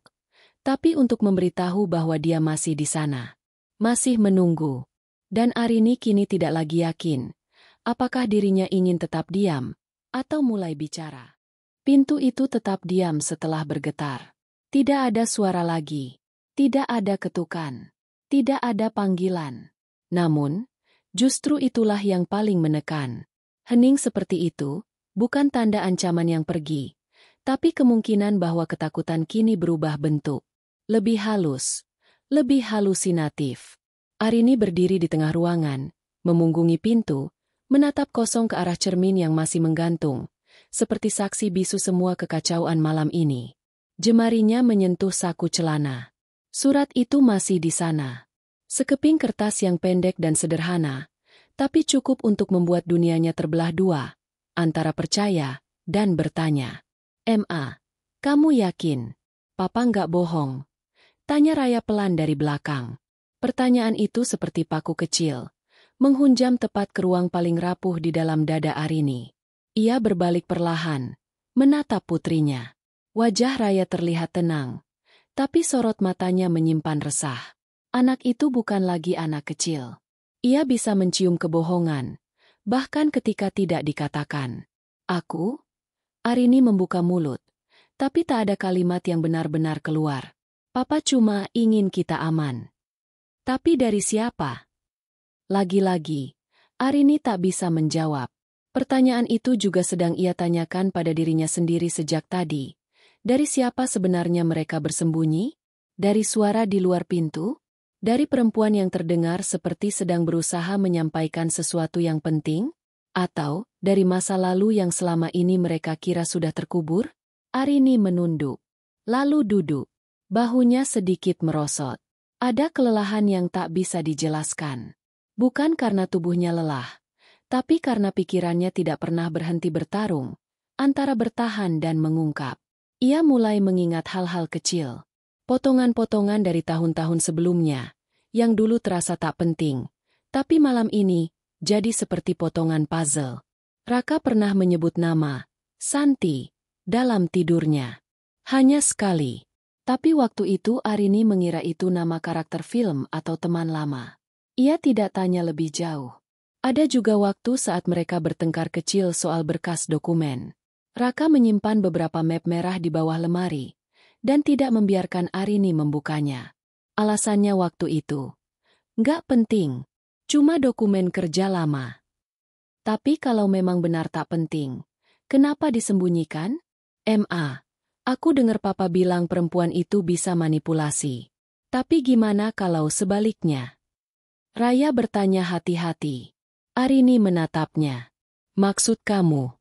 tapi untuk memberitahu bahwa dia masih di sana. Masih menunggu. Dan Arini kini tidak lagi yakin, apakah dirinya ingin tetap diam, atau mulai bicara. Pintu itu tetap diam setelah bergetar. Tidak ada suara lagi. Tidak ada ketukan. Tidak ada panggilan. Namun, justru itulah yang paling menekan. Hening seperti itu, bukan tanda ancaman yang pergi, tapi kemungkinan bahwa ketakutan kini berubah bentuk. Lebih halus, lebih halusinatif. Arini berdiri di tengah ruangan, memunggungi pintu, menatap kosong ke arah cermin yang masih menggantung, seperti saksi bisu semua kekacauan malam ini. Jemarinya menyentuh saku celana. Surat itu masih di sana. Sekeping kertas yang pendek dan sederhana, tapi cukup untuk membuat dunianya terbelah dua, antara percaya dan bertanya. "Ma, kamu yakin? Papa nggak bohong?" Tanya Raya pelan dari belakang. Pertanyaan itu seperti paku kecil, menghunjam tepat ke ruang paling rapuh di dalam dada Arini. Ia berbalik perlahan, menatap putrinya. Wajah Raya terlihat tenang, tapi sorot matanya menyimpan resah. Anak itu bukan lagi anak kecil. Ia bisa mencium kebohongan, bahkan ketika tidak dikatakan. "Aku?" Arini membuka mulut, tapi tak ada kalimat yang benar-benar keluar. "Papa cuma ingin kita aman." Tapi dari siapa? Lagi-lagi, Arini tak bisa menjawab. Pertanyaan itu juga sedang ia tanyakan pada dirinya sendiri sejak tadi. Dari siapa sebenarnya mereka bersembunyi? Dari suara di luar pintu? Dari perempuan yang terdengar seperti sedang berusaha menyampaikan sesuatu yang penting? Atau dari masa lalu yang selama ini mereka kira sudah terkubur? Arini menunduk, lalu duduk. Bahunya sedikit merosot. Ada kelelahan yang tak bisa dijelaskan. Bukan karena tubuhnya lelah, tapi karena pikirannya tidak pernah berhenti bertarung, antara bertahan dan mengungkap. Ia mulai mengingat hal-hal kecil, potongan-potongan dari tahun-tahun sebelumnya, yang dulu terasa tak penting, tapi malam ini jadi seperti potongan puzzle. Raka pernah menyebut nama, Santi, dalam tidurnya. Hanya sekali. Tapi waktu itu Arini mengira itu nama karakter film atau teman lama. Ia tidak tanya lebih jauh. Ada juga waktu saat mereka bertengkar kecil soal berkas dokumen. Raka menyimpan beberapa map merah di bawah lemari, dan tidak membiarkan Arini membukanya. Alasannya waktu itu, nggak penting, cuma dokumen kerja lama. Tapi kalau memang benar tak penting, kenapa disembunyikan? Aku dengar papa bilang perempuan itu bisa manipulasi. Tapi gimana kalau sebaliknya? Raya bertanya hati-hati. Arini menatapnya. Maksud kamu?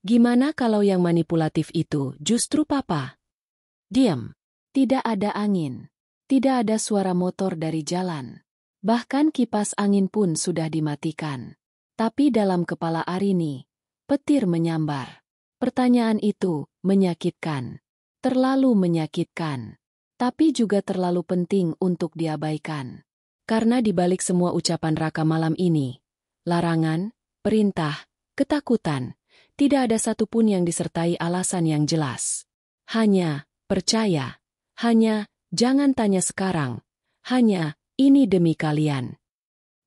Gimana kalau yang manipulatif itu justru papa? Diam. Tidak ada angin. Tidak ada suara motor dari jalan. Bahkan kipas angin pun sudah dimatikan. Tapi dalam kepala Arini, petir menyambar. Pertanyaan itu menyakitkan. Terlalu menyakitkan. Tapi juga terlalu penting untuk diabaikan. Karena di balik semua ucapan Raka malam ini, larangan, perintah, ketakutan, tidak ada satupun yang disertai alasan yang jelas. Hanya, percaya. Hanya, jangan tanya sekarang. Hanya, ini demi kalian.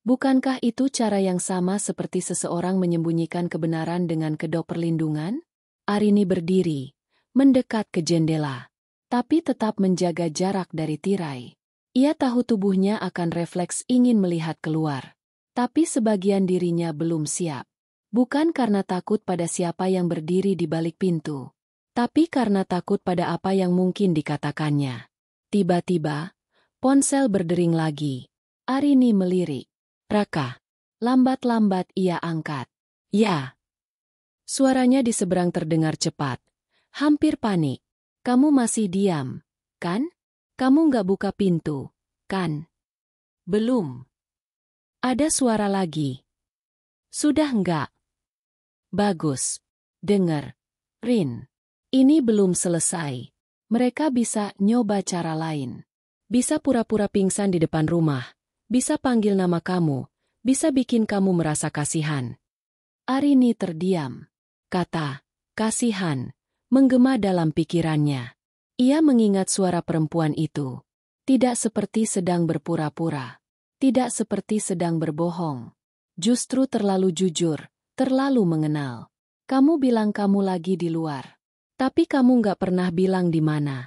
Bukankah itu cara yang sama seperti seseorang menyembunyikan kebenaran dengan kedok perlindungan? Arini berdiri, mendekat ke jendela, tapi tetap menjaga jarak dari tirai. Ia tahu tubuhnya akan refleks ingin melihat keluar. Tapi sebagian dirinya belum siap. Bukan karena takut pada siapa yang berdiri di balik pintu, tapi karena takut pada apa yang mungkin dikatakannya. Tiba-tiba, ponsel berdering lagi. Arini melirik. Raka. Lambat-lambat ia angkat. Ya. Suaranya di seberang terdengar cepat. Hampir panik. Kamu masih diam, kan? Kamu nggak buka pintu, kan? Belum. Ada suara lagi. Sudah nggak? Bagus. Dengar. Rin. Ini belum selesai. Mereka bisa nyoba cara lain. Bisa pura-pura pingsan di depan rumah. Bisa panggil nama kamu. Bisa bikin kamu merasa kasihan. Arini terdiam. Kata, kasihan, menggema dalam pikirannya. Ia mengingat suara perempuan itu. Tidak seperti sedang berpura-pura. Tidak seperti sedang berbohong. Justru terlalu jujur, terlalu mengenal. Kamu bilang kamu lagi di luar. Tapi kamu nggak pernah bilang di mana.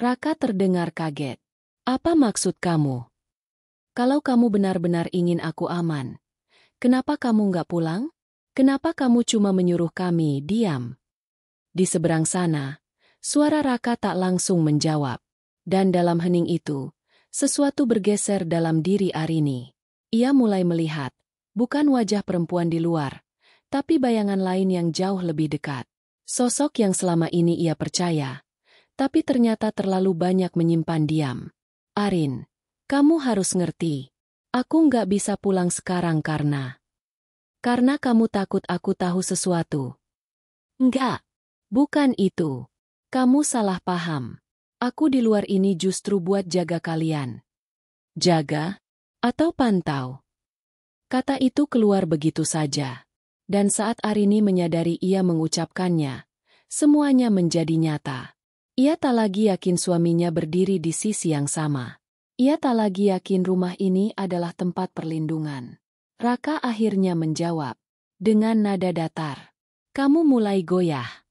Raka terdengar kaget. Apa maksud kamu? Kalau kamu benar-benar ingin aku aman, kenapa kamu nggak pulang? Kenapa kamu cuma menyuruh kami diam? Di seberang sana, suara Raka tak langsung menjawab. Dan dalam hening itu, sesuatu bergeser dalam diri Arini. Ia mulai melihat, bukan wajah perempuan di luar, tapi bayangan lain yang jauh lebih dekat. Sosok yang selama ini ia percaya, tapi ternyata terlalu banyak menyimpan diam. Arin, kamu harus ngerti. Aku nggak bisa pulang sekarang karena kamu takut aku tahu sesuatu. Enggak, bukan itu. Kamu salah paham. Aku di luar ini justru buat jaga kalian. Jaga? Atau pantau? Kata itu keluar begitu saja. Dan saat Arini menyadari ia mengucapkannya, semuanya menjadi nyata. Ia tak lagi yakin suaminya berdiri di sisi yang sama. Ia tak lagi yakin rumah ini adalah tempat perlindungan. Raka akhirnya menjawab, dengan nada datar. Kamu mulai goyah.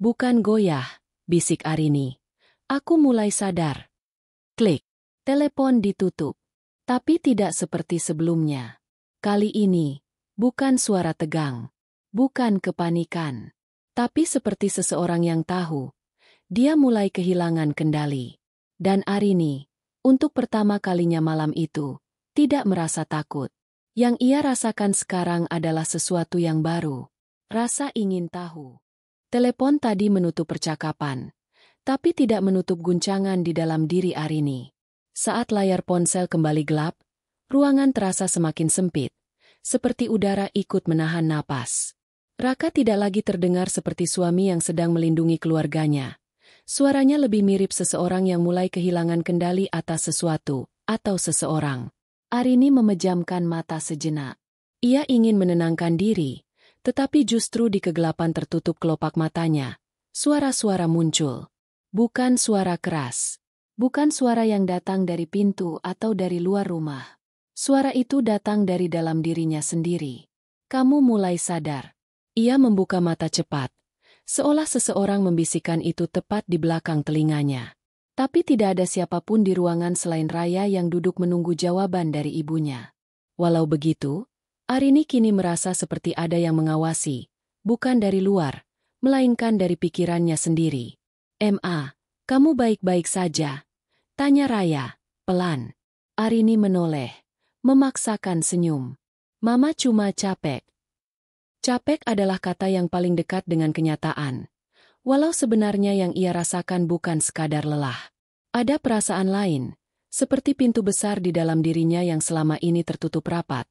Bukan goyah, bisik Arini. Aku mulai sadar. Klik. Telepon ditutup. Tapi tidak seperti sebelumnya. Kali ini, bukan suara tegang. Bukan kepanikan. Tapi seperti seseorang yang tahu. Dia mulai kehilangan kendali. Dan Arini, untuk pertama kalinya malam itu, tidak merasa takut. Yang ia rasakan sekarang adalah sesuatu yang baru. Rasa ingin tahu. Telepon tadi menutup percakapan, tapi tidak menutup guncangan di dalam diri Arini. Saat layar ponsel kembali gelap, ruangan terasa semakin sempit, seperti udara ikut menahan napas. Raka tidak lagi terdengar seperti suami yang sedang melindungi keluarganya. Suaranya lebih mirip seseorang yang mulai kehilangan kendali atas sesuatu, atau seseorang. Arini memejamkan mata sejenak. Ia ingin menenangkan diri, tetapi justru di kegelapan tertutup kelopak matanya. Suara-suara muncul. Bukan suara keras. Bukan suara yang datang dari pintu atau dari luar rumah. Suara itu datang dari dalam dirinya sendiri. Kamu mulai sadar. Ia membuka mata cepat, seolah seseorang membisikkan itu tepat di belakang telinganya. Tapi tidak ada siapapun di ruangan selain Raya yang duduk menunggu jawaban dari ibunya. Walau begitu, Arini kini merasa seperti ada yang mengawasi, bukan dari luar, melainkan dari pikirannya sendiri. "Ma, kamu baik-baik saja?" tanya Raya, pelan. Arini menoleh, memaksakan senyum. "Mama cuma capek." Capek adalah kata yang paling dekat dengan kenyataan. Walau sebenarnya yang ia rasakan bukan sekadar lelah. Ada perasaan lain, seperti pintu besar di dalam dirinya yang selama ini tertutup rapat.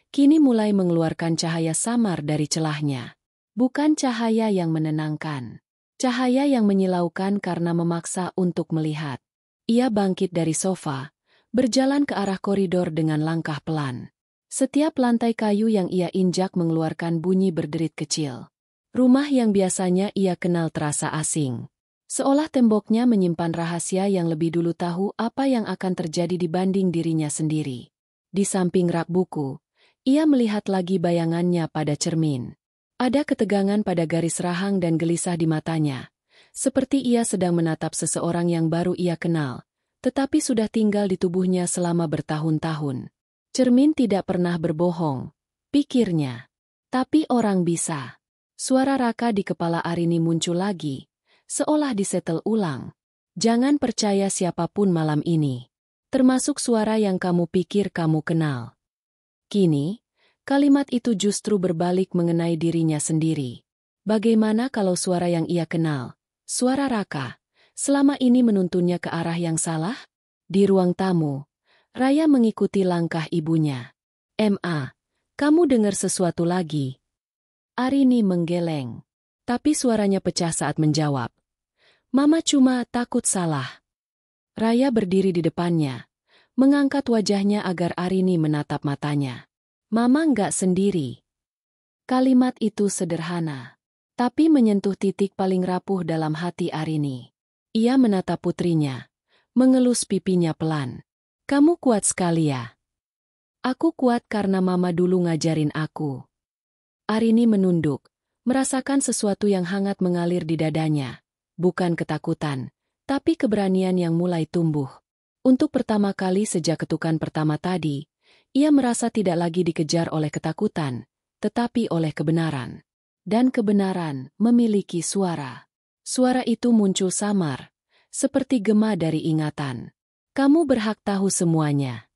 Kini mulai mengeluarkan cahaya samar dari celahnya. Bukan cahaya yang menenangkan. Cahaya yang menyilaukan karena memaksa untuk melihat. Ia bangkit dari sofa, berjalan ke arah koridor dengan langkah pelan. Setiap lantai kayu yang ia injak mengeluarkan bunyi berderit kecil. Rumah yang biasanya ia kenal terasa asing. Seolah temboknya menyimpan rahasia yang lebih dulu tahu apa yang akan terjadi dibanding dirinya sendiri. Di samping rak buku, ia melihat lagi bayangannya pada cermin. Ada ketegangan pada garis rahang dan gelisah di matanya. Seperti ia sedang menatap seseorang yang baru ia kenal, tetapi sudah tinggal di tubuhnya selama bertahun-tahun. Cermin tidak pernah berbohong, pikirnya. Tapi orang bisa. Suara Raka di kepala Arini muncul lagi, seolah disetel ulang. "Jangan percaya siapapun malam ini, termasuk suara yang kamu pikir kamu kenal." Kini, kalimat itu justru berbalik mengenai dirinya sendiri. Bagaimana kalau suara yang ia kenal, suara Raka, selama ini menuntunnya ke arah yang salah? Di ruang tamu, Raya mengikuti langkah ibunya. "Ma, kamu dengar sesuatu lagi?" Arini menggeleng, tapi suaranya pecah saat menjawab. "Mama cuma takut salah." Raya berdiri di depannya, mengangkat wajahnya agar Arini menatap matanya. "Mama nggak sendiri." Kalimat itu sederhana, tapi menyentuh titik paling rapuh dalam hati Arini. Ia menatap putrinya, mengelus pipinya pelan. "Kamu kuat sekali ya?" "Aku kuat karena Mama dulu ngajarin aku." Arini menunduk, merasakan sesuatu yang hangat mengalir di dadanya. Bukan ketakutan, tapi keberanian yang mulai tumbuh. Untuk pertama kali sejak ketukan pertama tadi, ia merasa tidak lagi dikejar oleh ketakutan, tetapi oleh kebenaran. Dan kebenaran memiliki suara. Suara itu muncul samar, seperti gema dari ingatan. "Kamu berhak tahu semuanya."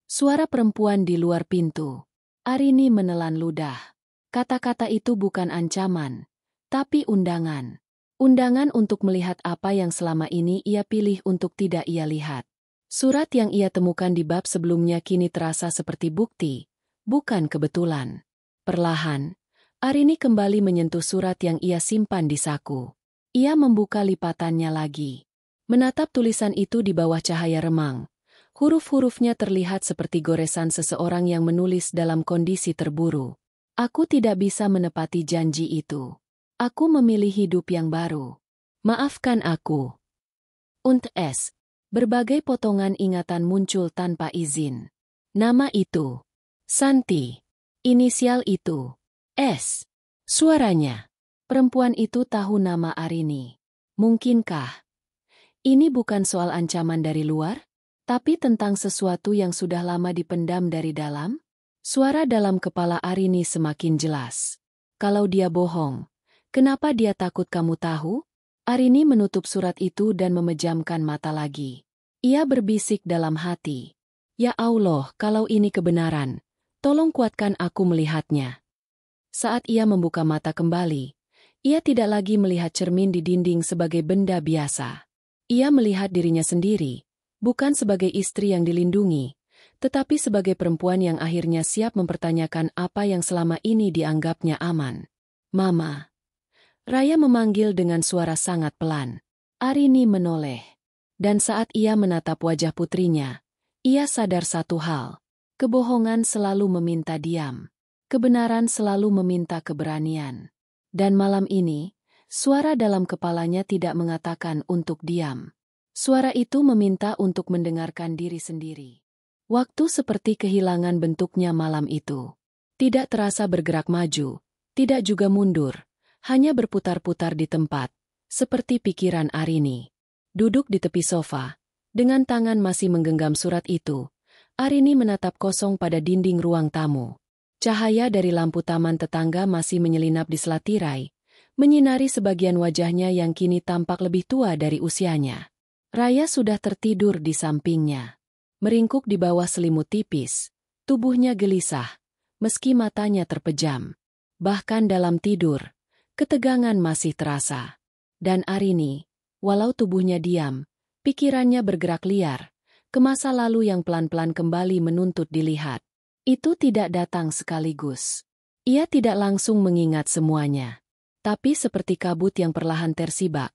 Suara perempuan di luar pintu. Arini menelan ludah. Kata-kata itu bukan ancaman, tapi undangan. Undangan untuk melihat apa yang selama ini ia pilih untuk tidak ia lihat. Surat yang ia temukan di bab sebelumnya kini terasa seperti bukti, bukan kebetulan. Perlahan, Arini kembali menyentuh surat yang ia simpan di saku. Ia membuka lipatannya lagi. Menatap tulisan itu di bawah cahaya remang. Huruf-hurufnya terlihat seperti goresan seseorang yang menulis dalam kondisi terburu. "Aku tidak bisa menepati janji itu. Aku memilih hidup yang baru. Maafkan aku." "Und es." Berbagai potongan ingatan muncul tanpa izin. Nama itu. Santi. Inisial itu. S. Suaranya. Perempuan itu tahu nama Arini. Mungkinkah ini bukan soal ancaman dari luar, tapi tentang sesuatu yang sudah lama dipendam dari dalam? Suara dalam kepala Arini semakin jelas. Kalau dia bohong, kenapa dia takut kamu tahu? Arini menutup surat itu dan memejamkan mata lagi. Ia berbisik dalam hati. "Ya Allah, kalau ini kebenaran, tolong kuatkan aku melihatnya." Saat ia membuka mata kembali, ia tidak lagi melihat cermin di dinding sebagai benda biasa. Ia melihat dirinya sendiri, bukan sebagai istri yang dilindungi, tetapi sebagai perempuan yang akhirnya siap mempertanyakan apa yang selama ini dianggapnya aman. "Mama." Raya memanggil dengan suara sangat pelan. Arini menoleh. Dan saat ia menatap wajah putrinya, ia sadar satu hal. Kebohongan selalu meminta diam. Kebenaran selalu meminta keberanian. Dan malam ini, suara dalam kepalanya tidak mengatakan untuk diam. Suara itu meminta untuk mendengarkan diri sendiri. Waktu seperti kehilangan bentuknya malam itu. Tidak terasa bergerak maju, Tidak juga mundur, hanya berputar-putar di tempat, seperti pikiran Arini. Duduk di tepi sofa, dengan tangan masih menggenggam surat itu, Arini menatap kosong pada dinding ruang tamu. Cahaya dari lampu taman tetangga masih menyelinap di sela tirai, menyinari sebagian wajahnya yang kini tampak lebih tua dari usianya. Raya sudah tertidur di sampingnya. Meringkuk di bawah selimut tipis, tubuhnya gelisah, meski matanya terpejam. Bahkan dalam tidur, ketegangan masih terasa. Dan Arini, walau tubuhnya diam, pikirannya bergerak liar, ke masa lalu yang pelan-pelan kembali menuntut dilihat. Itu tidak datang sekaligus. Ia tidak langsung mengingat semuanya. Tapi seperti kabut yang perlahan tersibak,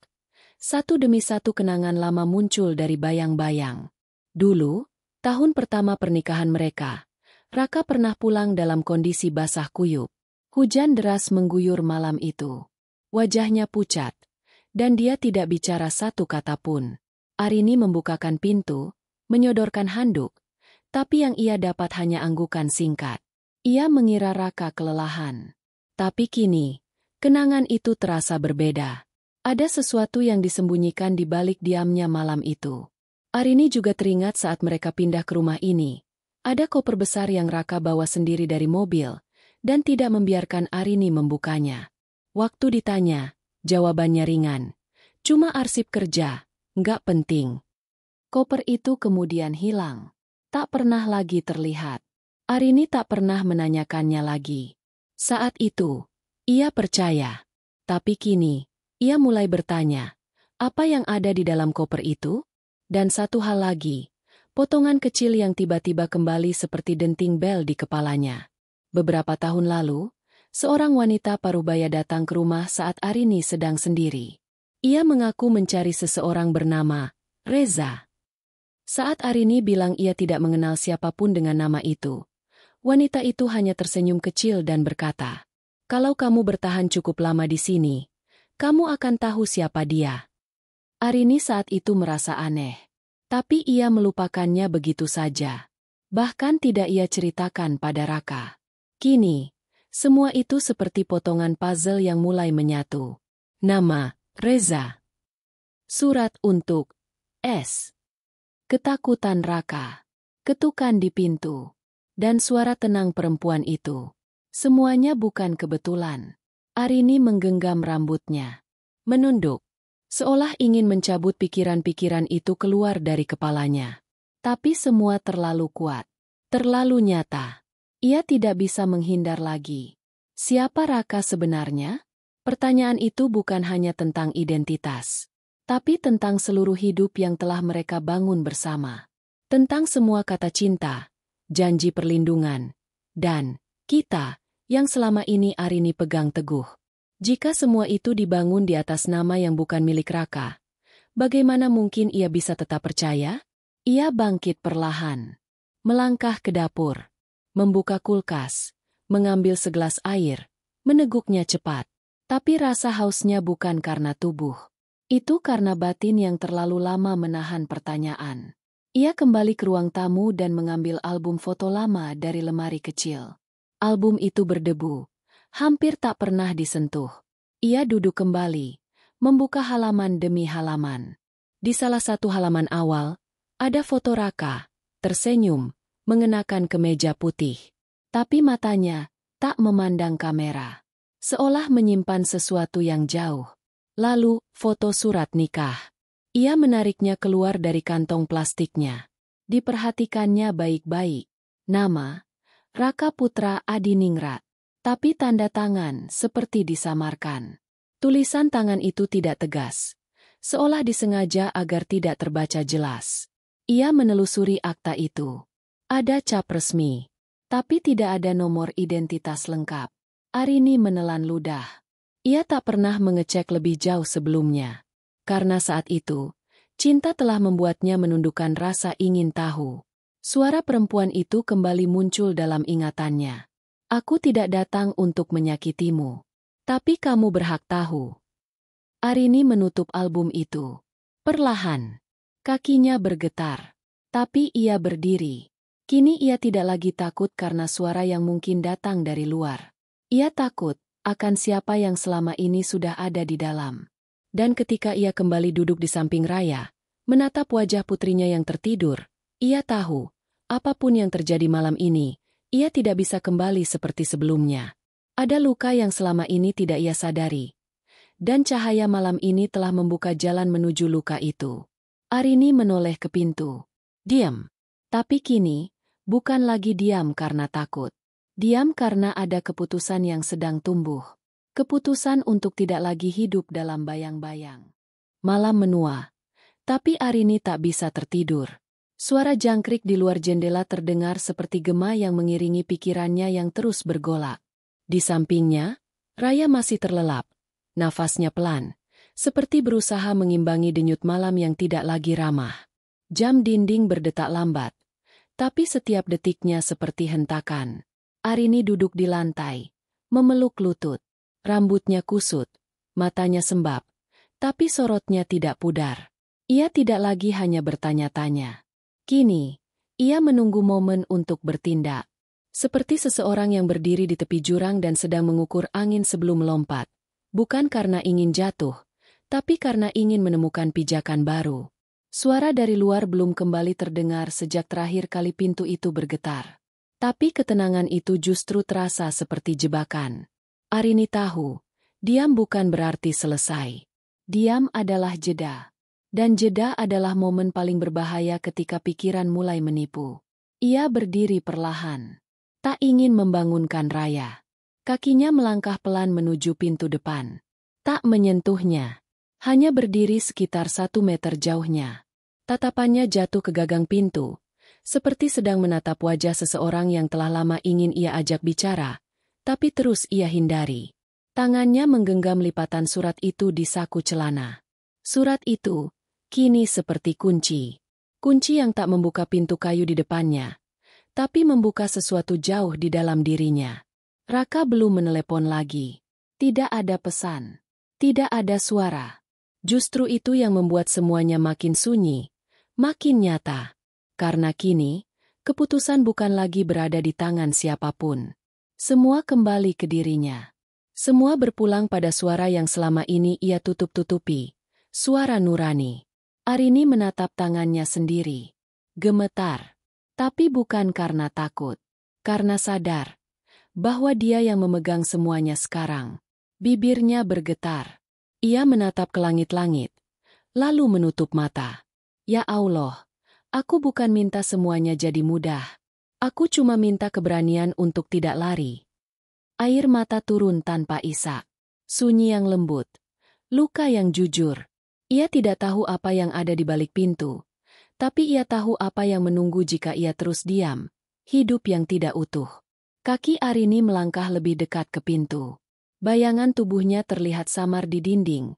satu demi satu kenangan lama muncul dari bayang-bayang. Dulu, tahun pertama pernikahan mereka, Raka pernah pulang dalam kondisi basah kuyup. Hujan deras mengguyur malam itu. Wajahnya pucat, dan dia tidak bicara satu kata pun. Arini membukakan pintu, menyodorkan handuk, tapi yang ia dapat hanya anggukan singkat. Ia mengira Raka kelelahan. Tapi kini, kenangan itu terasa berbeda. Ada sesuatu yang disembunyikan di balik diamnya malam itu. Arini juga teringat saat mereka pindah ke rumah ini. Ada koper besar yang Raka bawa sendiri dari mobil, dan tidak membiarkan Arini membukanya. Waktu ditanya, jawabannya ringan. Cuma arsip kerja, nggak penting. Koper itu kemudian hilang. Tak pernah lagi terlihat. Arini tak pernah menanyakannya lagi. Saat itu, ia percaya. Tapi kini, ia mulai bertanya, apa yang ada di dalam koper itu? Dan satu hal lagi, potongan kecil yang tiba-tiba kembali seperti denting bel di kepalanya. Beberapa tahun lalu, seorang wanita parubaya datang ke rumah saat Arini sedang sendiri. Ia mengaku mencari seseorang bernama Reza. Saat Arini bilang ia tidak mengenal siapapun dengan nama itu, wanita itu hanya tersenyum kecil dan berkata, "Kalau kamu bertahan cukup lama di sini, kamu akan tahu siapa dia." Arini saat itu merasa aneh. Tapi ia melupakannya begitu saja. Bahkan tidak ia ceritakan pada Raka. Kini, semua itu seperti potongan puzzle yang mulai menyatu. Nama, Reza. Surat untuk S. Ketakutan Raka. Ketukan di pintu. Dan suara tenang perempuan itu. Semuanya bukan kebetulan. Arini menggenggam rambutnya. Menunduk. Seolah ingin mencabut pikiran-pikiran itu keluar dari kepalanya. Tapi semua terlalu kuat. Terlalu nyata. Ia tidak bisa menghindar lagi. Siapa Raka sebenarnya? Pertanyaan itu bukan hanya tentang identitas. Tapi tentang seluruh hidup yang telah mereka bangun bersama. Tentang semua kata cinta, janji perlindungan, dan kita yang selama ini Arini pegang teguh. Jika semua itu dibangun di atas nama yang bukan milik Raka, bagaimana mungkin ia bisa tetap percaya? Ia bangkit perlahan. Melangkah ke dapur. Membuka kulkas. Mengambil segelas air. Meneguknya cepat. Tapi rasa hausnya bukan karena tubuh. Itu karena batin yang terlalu lama menahan pertanyaan. Ia kembali ke ruang tamu dan mengambil album foto lama dari lemari kecil. Album itu berdebu, hampir tak pernah disentuh. Ia duduk kembali, membuka halaman demi halaman. Di salah satu halaman awal, ada foto Raka, tersenyum, mengenakan kemeja putih. Tapi matanya tak memandang kamera, seolah menyimpan sesuatu yang jauh. Lalu, foto surat nikah. Ia menariknya keluar dari kantong plastiknya. Diperhatikannya baik-baik. Nama, Raka Putra Adiningrat. Tapi tanda tangan seperti disamarkan. Tulisan tangan itu tidak tegas. Seolah disengaja agar tidak terbaca jelas. Ia menelusuri akta itu. Ada cap resmi. Tapi tidak ada nomor identitas lengkap. Arini menelan ludah. Ia tak pernah mengecek lebih jauh sebelumnya. Karena saat itu, cinta telah membuatnya menundukkan rasa ingin tahu. Suara perempuan itu kembali muncul dalam ingatannya. Aku tidak datang untuk menyakitimu. Tapi kamu berhak tahu. Arini menutup album itu. Perlahan. Kakinya bergetar. Tapi ia berdiri. Kini ia tidak lagi takut karena suara yang mungkin datang dari luar. Ia takut akan siapa yang selama ini sudah ada di dalam. Dan ketika ia kembali duduk di samping Raya, menatap wajah putrinya yang tertidur, ia tahu, apapun yang terjadi malam ini, ia tidak bisa kembali seperti sebelumnya. Ada luka yang selama ini tidak ia sadari. Dan cahaya malam ini telah membuka jalan menuju luka itu. Arini menoleh ke pintu. Diam. Tapi kini, bukan lagi diam karena takut. Diam karena ada keputusan yang sedang tumbuh. Keputusan untuk tidak lagi hidup dalam bayang-bayang. Malam menua. Tapi Arini tak bisa tertidur. Suara jangkrik di luar jendela terdengar seperti gema yang mengiringi pikirannya yang terus bergolak. Di sampingnya, Raya masih terlelap. Nafasnya pelan, seperti berusaha mengimbangi denyut malam yang tidak lagi ramah. Jam dinding berdetak lambat, tapi setiap detiknya seperti hentakan. Arini duduk di lantai, memeluk lutut. Rambutnya kusut, matanya sembab, tapi sorotnya tidak pudar. Ia tidak lagi hanya bertanya-tanya. Kini, ia menunggu momen untuk bertindak. Seperti seseorang yang berdiri di tepi jurang dan sedang mengukur angin sebelum melompat. Bukan karena ingin jatuh, tapi karena ingin menemukan pijakan baru. Suara dari luar belum kembali terdengar sejak terakhir kali pintu itu bergetar. Tapi ketenangan itu justru terasa seperti jebakan. Arini tahu, diam bukan berarti selesai. Diam adalah jeda. Dan jeda adalah momen paling berbahaya ketika pikiran mulai menipu. Ia berdiri perlahan. Tak ingin membangunkan Raya. Kakinya melangkah pelan menuju pintu depan. Tak menyentuhnya. Hanya berdiri sekitar 1 meter jauhnya. Tatapannya jatuh ke gagang pintu. Seperti sedang menatap wajah seseorang yang telah lama ingin ia ajak bicara. Tapi terus ia hindari. Tangannya menggenggam lipatan surat itu di saku celana. Surat itu, kini seperti kunci. Kunci yang tak membuka pintu kayu di depannya. Tapi membuka sesuatu jauh di dalam dirinya. Raka belum menelepon lagi. Tidak ada pesan. Tidak ada suara. Justru itu yang membuat semuanya makin sunyi, makin nyata. Karena kini, keputusan bukan lagi berada di tangan siapapun. Semua kembali ke dirinya. Semua berpulang pada suara yang selama ini ia tutup-tutupi. Suara nurani. Arini menatap tangannya sendiri. Gemetar. Tapi bukan karena takut. Karena sadar bahwa dia yang memegang semuanya sekarang. Bibirnya bergetar. Ia menatap ke langit-langit, lalu menutup mata. Ya Allah, aku bukan minta semuanya jadi mudah. Aku cuma minta keberanian untuk tidak lari. Air mata turun tanpa isak. Sunyi yang lembut. Luka yang jujur. Ia tidak tahu apa yang ada di balik pintu. Tapi ia tahu apa yang menunggu jika ia terus diam. Hidup yang tidak utuh. Kaki Arini melangkah lebih dekat ke pintu. Bayangan tubuhnya terlihat samar di dinding.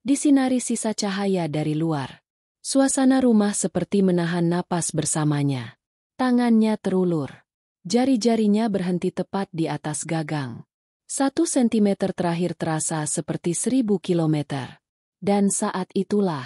Disinari sisa cahaya dari luar. Suasana rumah seperti menahan napas bersamanya. Tangannya terulur. Jari-jarinya berhenti tepat di atas gagang. 1 sentimeter terakhir terasa seperti 1000 kilometer. Dan saat itulah,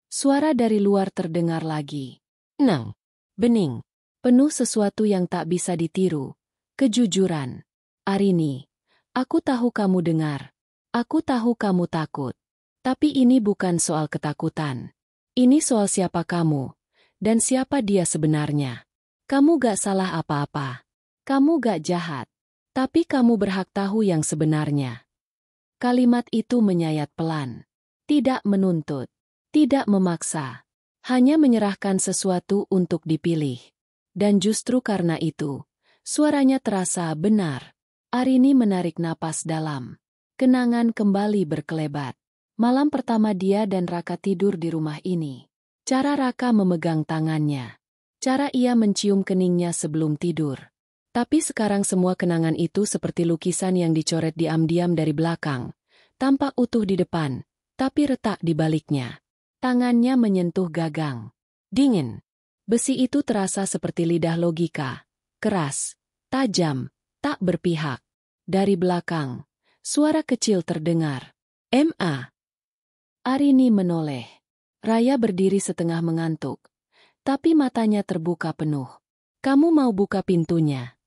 suara dari luar terdengar lagi. Nang. Bening. Penuh sesuatu yang tak bisa ditiru. Kejujuran. Arini, aku tahu kamu dengar. Aku tahu kamu takut. Tapi ini bukan soal ketakutan. Ini soal siapa kamu, dan siapa dia sebenarnya. Kamu gak salah apa-apa. Kamu gak jahat. Tapi kamu berhak tahu yang sebenarnya. Kalimat itu menyayat pelan. Tidak menuntut. Tidak memaksa. Hanya menyerahkan sesuatu untuk dipilih. Dan justru karena itu, suaranya terasa benar. Arini menarik napas dalam. Kenangan kembali berkelebat. Malam pertama dia dan Raka tidur di rumah ini. Cara Raka memegang tangannya. Cara ia mencium keningnya sebelum tidur. Tapi sekarang semua kenangan itu seperti lukisan yang dicoret diam-diam dari belakang. Tampak utuh di depan, tapi retak di baliknya. Tangannya menyentuh gagang. Dingin. Besi itu terasa seperti lidah logika. Keras, tajam, tak berpihak. Dari belakang, suara kecil terdengar. "Ma." Arini menoleh. Raya berdiri setengah mengantuk. Tapi matanya terbuka penuh. "Kamu mau buka pintunya?"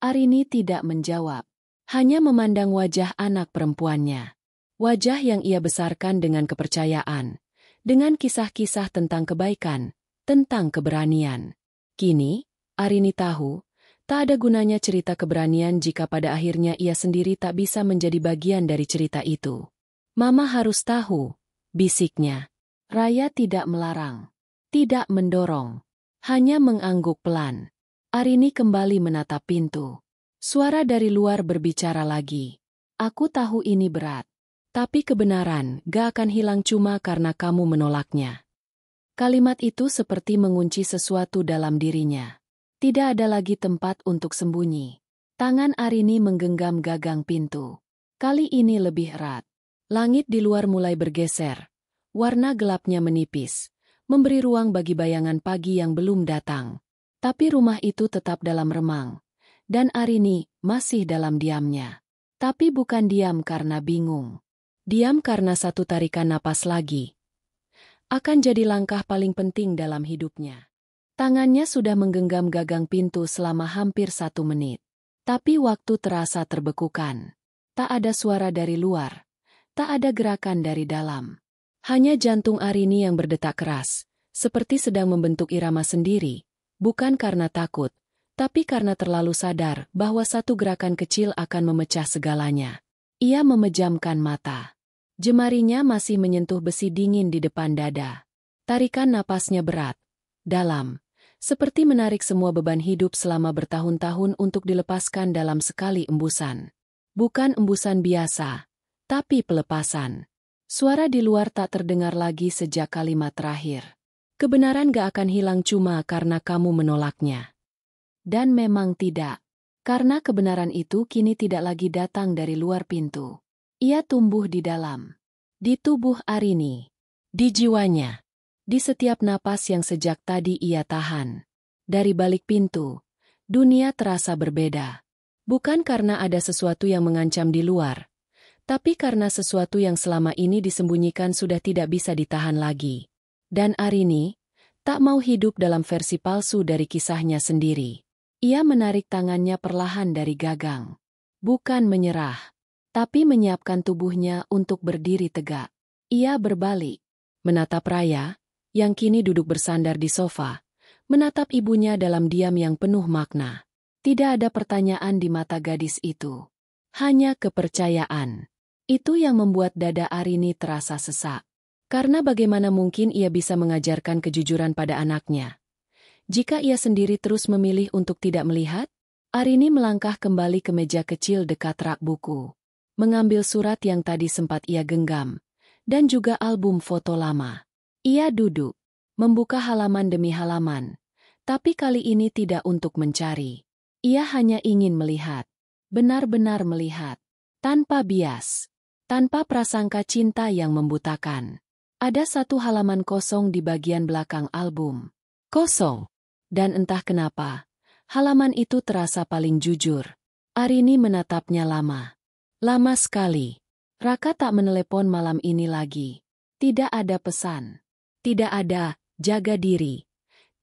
Arini tidak menjawab. hanya memandang wajah anak perempuannya. Wajah yang ia besarkan dengan kepercayaan, dengan kisah-kisah tentang kebaikan, tentang keberanian. Kini, Arini tahu, tak ada gunanya cerita keberanian jika pada akhirnya ia sendiri tak bisa menjadi bagian dari cerita itu. Mama harus tahu, bisiknya. Raya tidak melarang, tidak mendorong, hanya mengangguk pelan. Arini kembali menatap pintu. Suara dari luar berbicara lagi. Aku tahu ini berat. Tapi kebenaran gak akan hilang cuma karena kamu menolaknya. Kalimat itu seperti mengunci sesuatu dalam dirinya. Tidak ada lagi tempat untuk sembunyi. Tangan Arini menggenggam gagang pintu. Kali ini lebih erat. Langit di luar mulai bergeser. Warna gelapnya menipis, memberi ruang bagi bayangan pagi yang belum datang. Tapi rumah itu tetap dalam remang. Dan Arini masih dalam diamnya. Tapi bukan diam karena bingung. Diam karena satu tarikan napas lagi. Akan jadi langkah paling penting dalam hidupnya. Tangannya sudah menggenggam gagang pintu selama hampir 1 menit. Tapi waktu terasa terbekukan. Tak ada suara dari luar. Tak ada gerakan dari dalam. Hanya jantung Arini yang berdetak keras. Seperti sedang membentuk irama sendiri. Bukan karena takut. Tapi karena terlalu sadar bahwa satu gerakan kecil akan memecah segalanya. Ia memejamkan mata. Jemarinya masih menyentuh besi dingin di depan dada. Tarikan napasnya berat, dalam, seperti menarik semua beban hidup selama bertahun-tahun untuk dilepaskan dalam sekali embusan. Bukan embusan biasa, tapi pelepasan. Suara di luar tak terdengar lagi sejak kalimat terakhir. Kebenaran gak akan hilang cuma karena kamu menolaknya. Dan memang tidak. Karena kebenaran itu kini tidak lagi datang dari luar pintu. Ia tumbuh di dalam. Di tubuh Arini. Di jiwanya. Di setiap napas yang sejak tadi ia tahan. Dari balik pintu, dunia terasa berbeda. Bukan karena ada sesuatu yang mengancam di luar, tapi karena sesuatu yang selama ini disembunyikan sudah tidak bisa ditahan lagi. Dan Arini tak mau hidup dalam versi palsu dari kisahnya sendiri. Ia menarik tangannya perlahan dari gagang. Bukan menyerah. Tapi menyiapkan tubuhnya untuk berdiri tegak. Ia berbalik, menatap Raya, yang kini duduk bersandar di sofa, menatap ibunya dalam diam yang penuh makna. Tidak ada pertanyaan di mata gadis itu. Hanya kepercayaan. Itu yang membuat dada Arini terasa sesak. Karena bagaimana mungkin ia bisa mengajarkan kejujuran pada anaknya? Jika ia sendiri terus memilih untuk tidak melihat, Arini melangkah kembali ke meja kecil dekat rak buku. Mengambil surat yang tadi sempat ia genggam, dan juga album foto lama. Ia duduk, membuka halaman demi halaman, tapi kali ini tidak untuk mencari. Ia hanya ingin melihat, benar-benar melihat, tanpa bias, tanpa prasangka cinta yang membutakan. Ada satu halaman kosong di bagian belakang album. Kosong. Dan entah kenapa, halaman itu terasa paling jujur. Arini menatapnya lama. Lama sekali. Raka tak menelepon malam ini lagi. Tidak ada pesan. Tidak ada, jaga diri.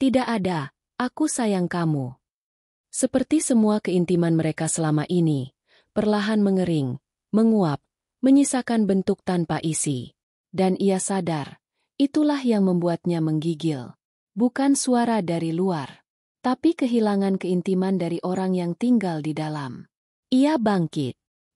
Tidak ada, aku sayang kamu. Seperti semua keintiman mereka selama ini, perlahan mengering, menguap, menyisakan bentuk tanpa isi. Dan ia sadar, itulah yang membuatnya menggigil. Bukan suara dari luar, tapi kehilangan keintiman dari orang yang tinggal di dalam. Ia bangkit.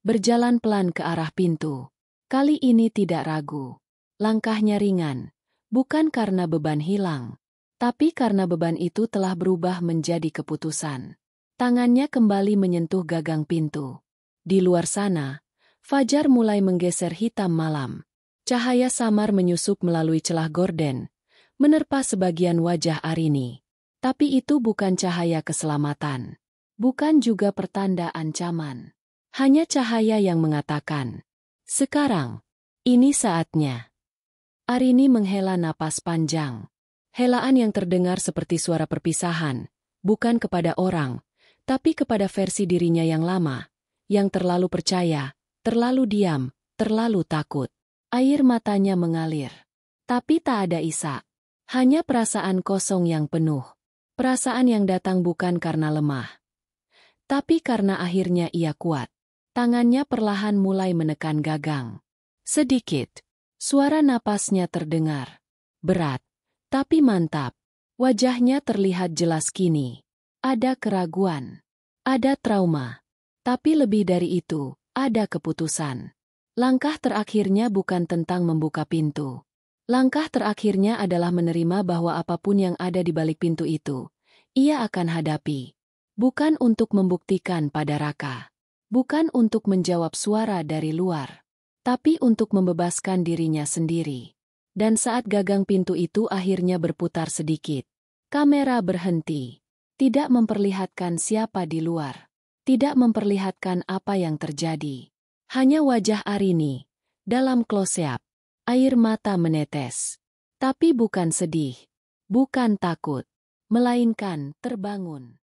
Berjalan pelan ke arah pintu. Kali ini tidak ragu. Langkahnya ringan. Bukan karena beban hilang. Tapi karena beban itu telah berubah menjadi keputusan. Tangannya kembali menyentuh gagang pintu. Di luar sana, fajar mulai menggeser hitam malam. Cahaya samar menyusup melalui celah gorden, menerpa sebagian wajah Arini. Tapi itu bukan cahaya keselamatan. Bukan juga pertanda ancaman. Hanya cahaya yang mengatakan, sekarang, ini saatnya. Arini menghela napas panjang. Helaan yang terdengar seperti suara perpisahan, bukan kepada orang, tapi kepada versi dirinya yang lama, yang terlalu percaya, terlalu diam, terlalu takut. Air matanya mengalir. Tapi tak ada isak. Hanya perasaan kosong yang penuh. Perasaan yang datang bukan karena lemah, tapi karena akhirnya ia kuat. Tangannya perlahan mulai menekan gagang. Sedikit. Suara napasnya terdengar. Berat, tapi mantap. Wajahnya terlihat jelas kini. Ada keraguan. Ada trauma. Tapi lebih dari itu, ada keputusan. Langkah terakhirnya bukan tentang membuka pintu. Langkah terakhirnya adalah menerima bahwa apapun yang ada di balik pintu itu, ia akan hadapi. Bukan untuk membuktikan pada Raka. Bukan untuk menjawab suara dari luar. Tapi untuk membebaskan dirinya sendiri. Dan saat gagang pintu itu akhirnya berputar sedikit, kamera berhenti. Tidak memperlihatkan siapa di luar. Tidak memperlihatkan apa yang terjadi. Hanya wajah Arini. Dalam close-up, air mata menetes. Tapi bukan sedih. Bukan takut. Melainkan terbangun.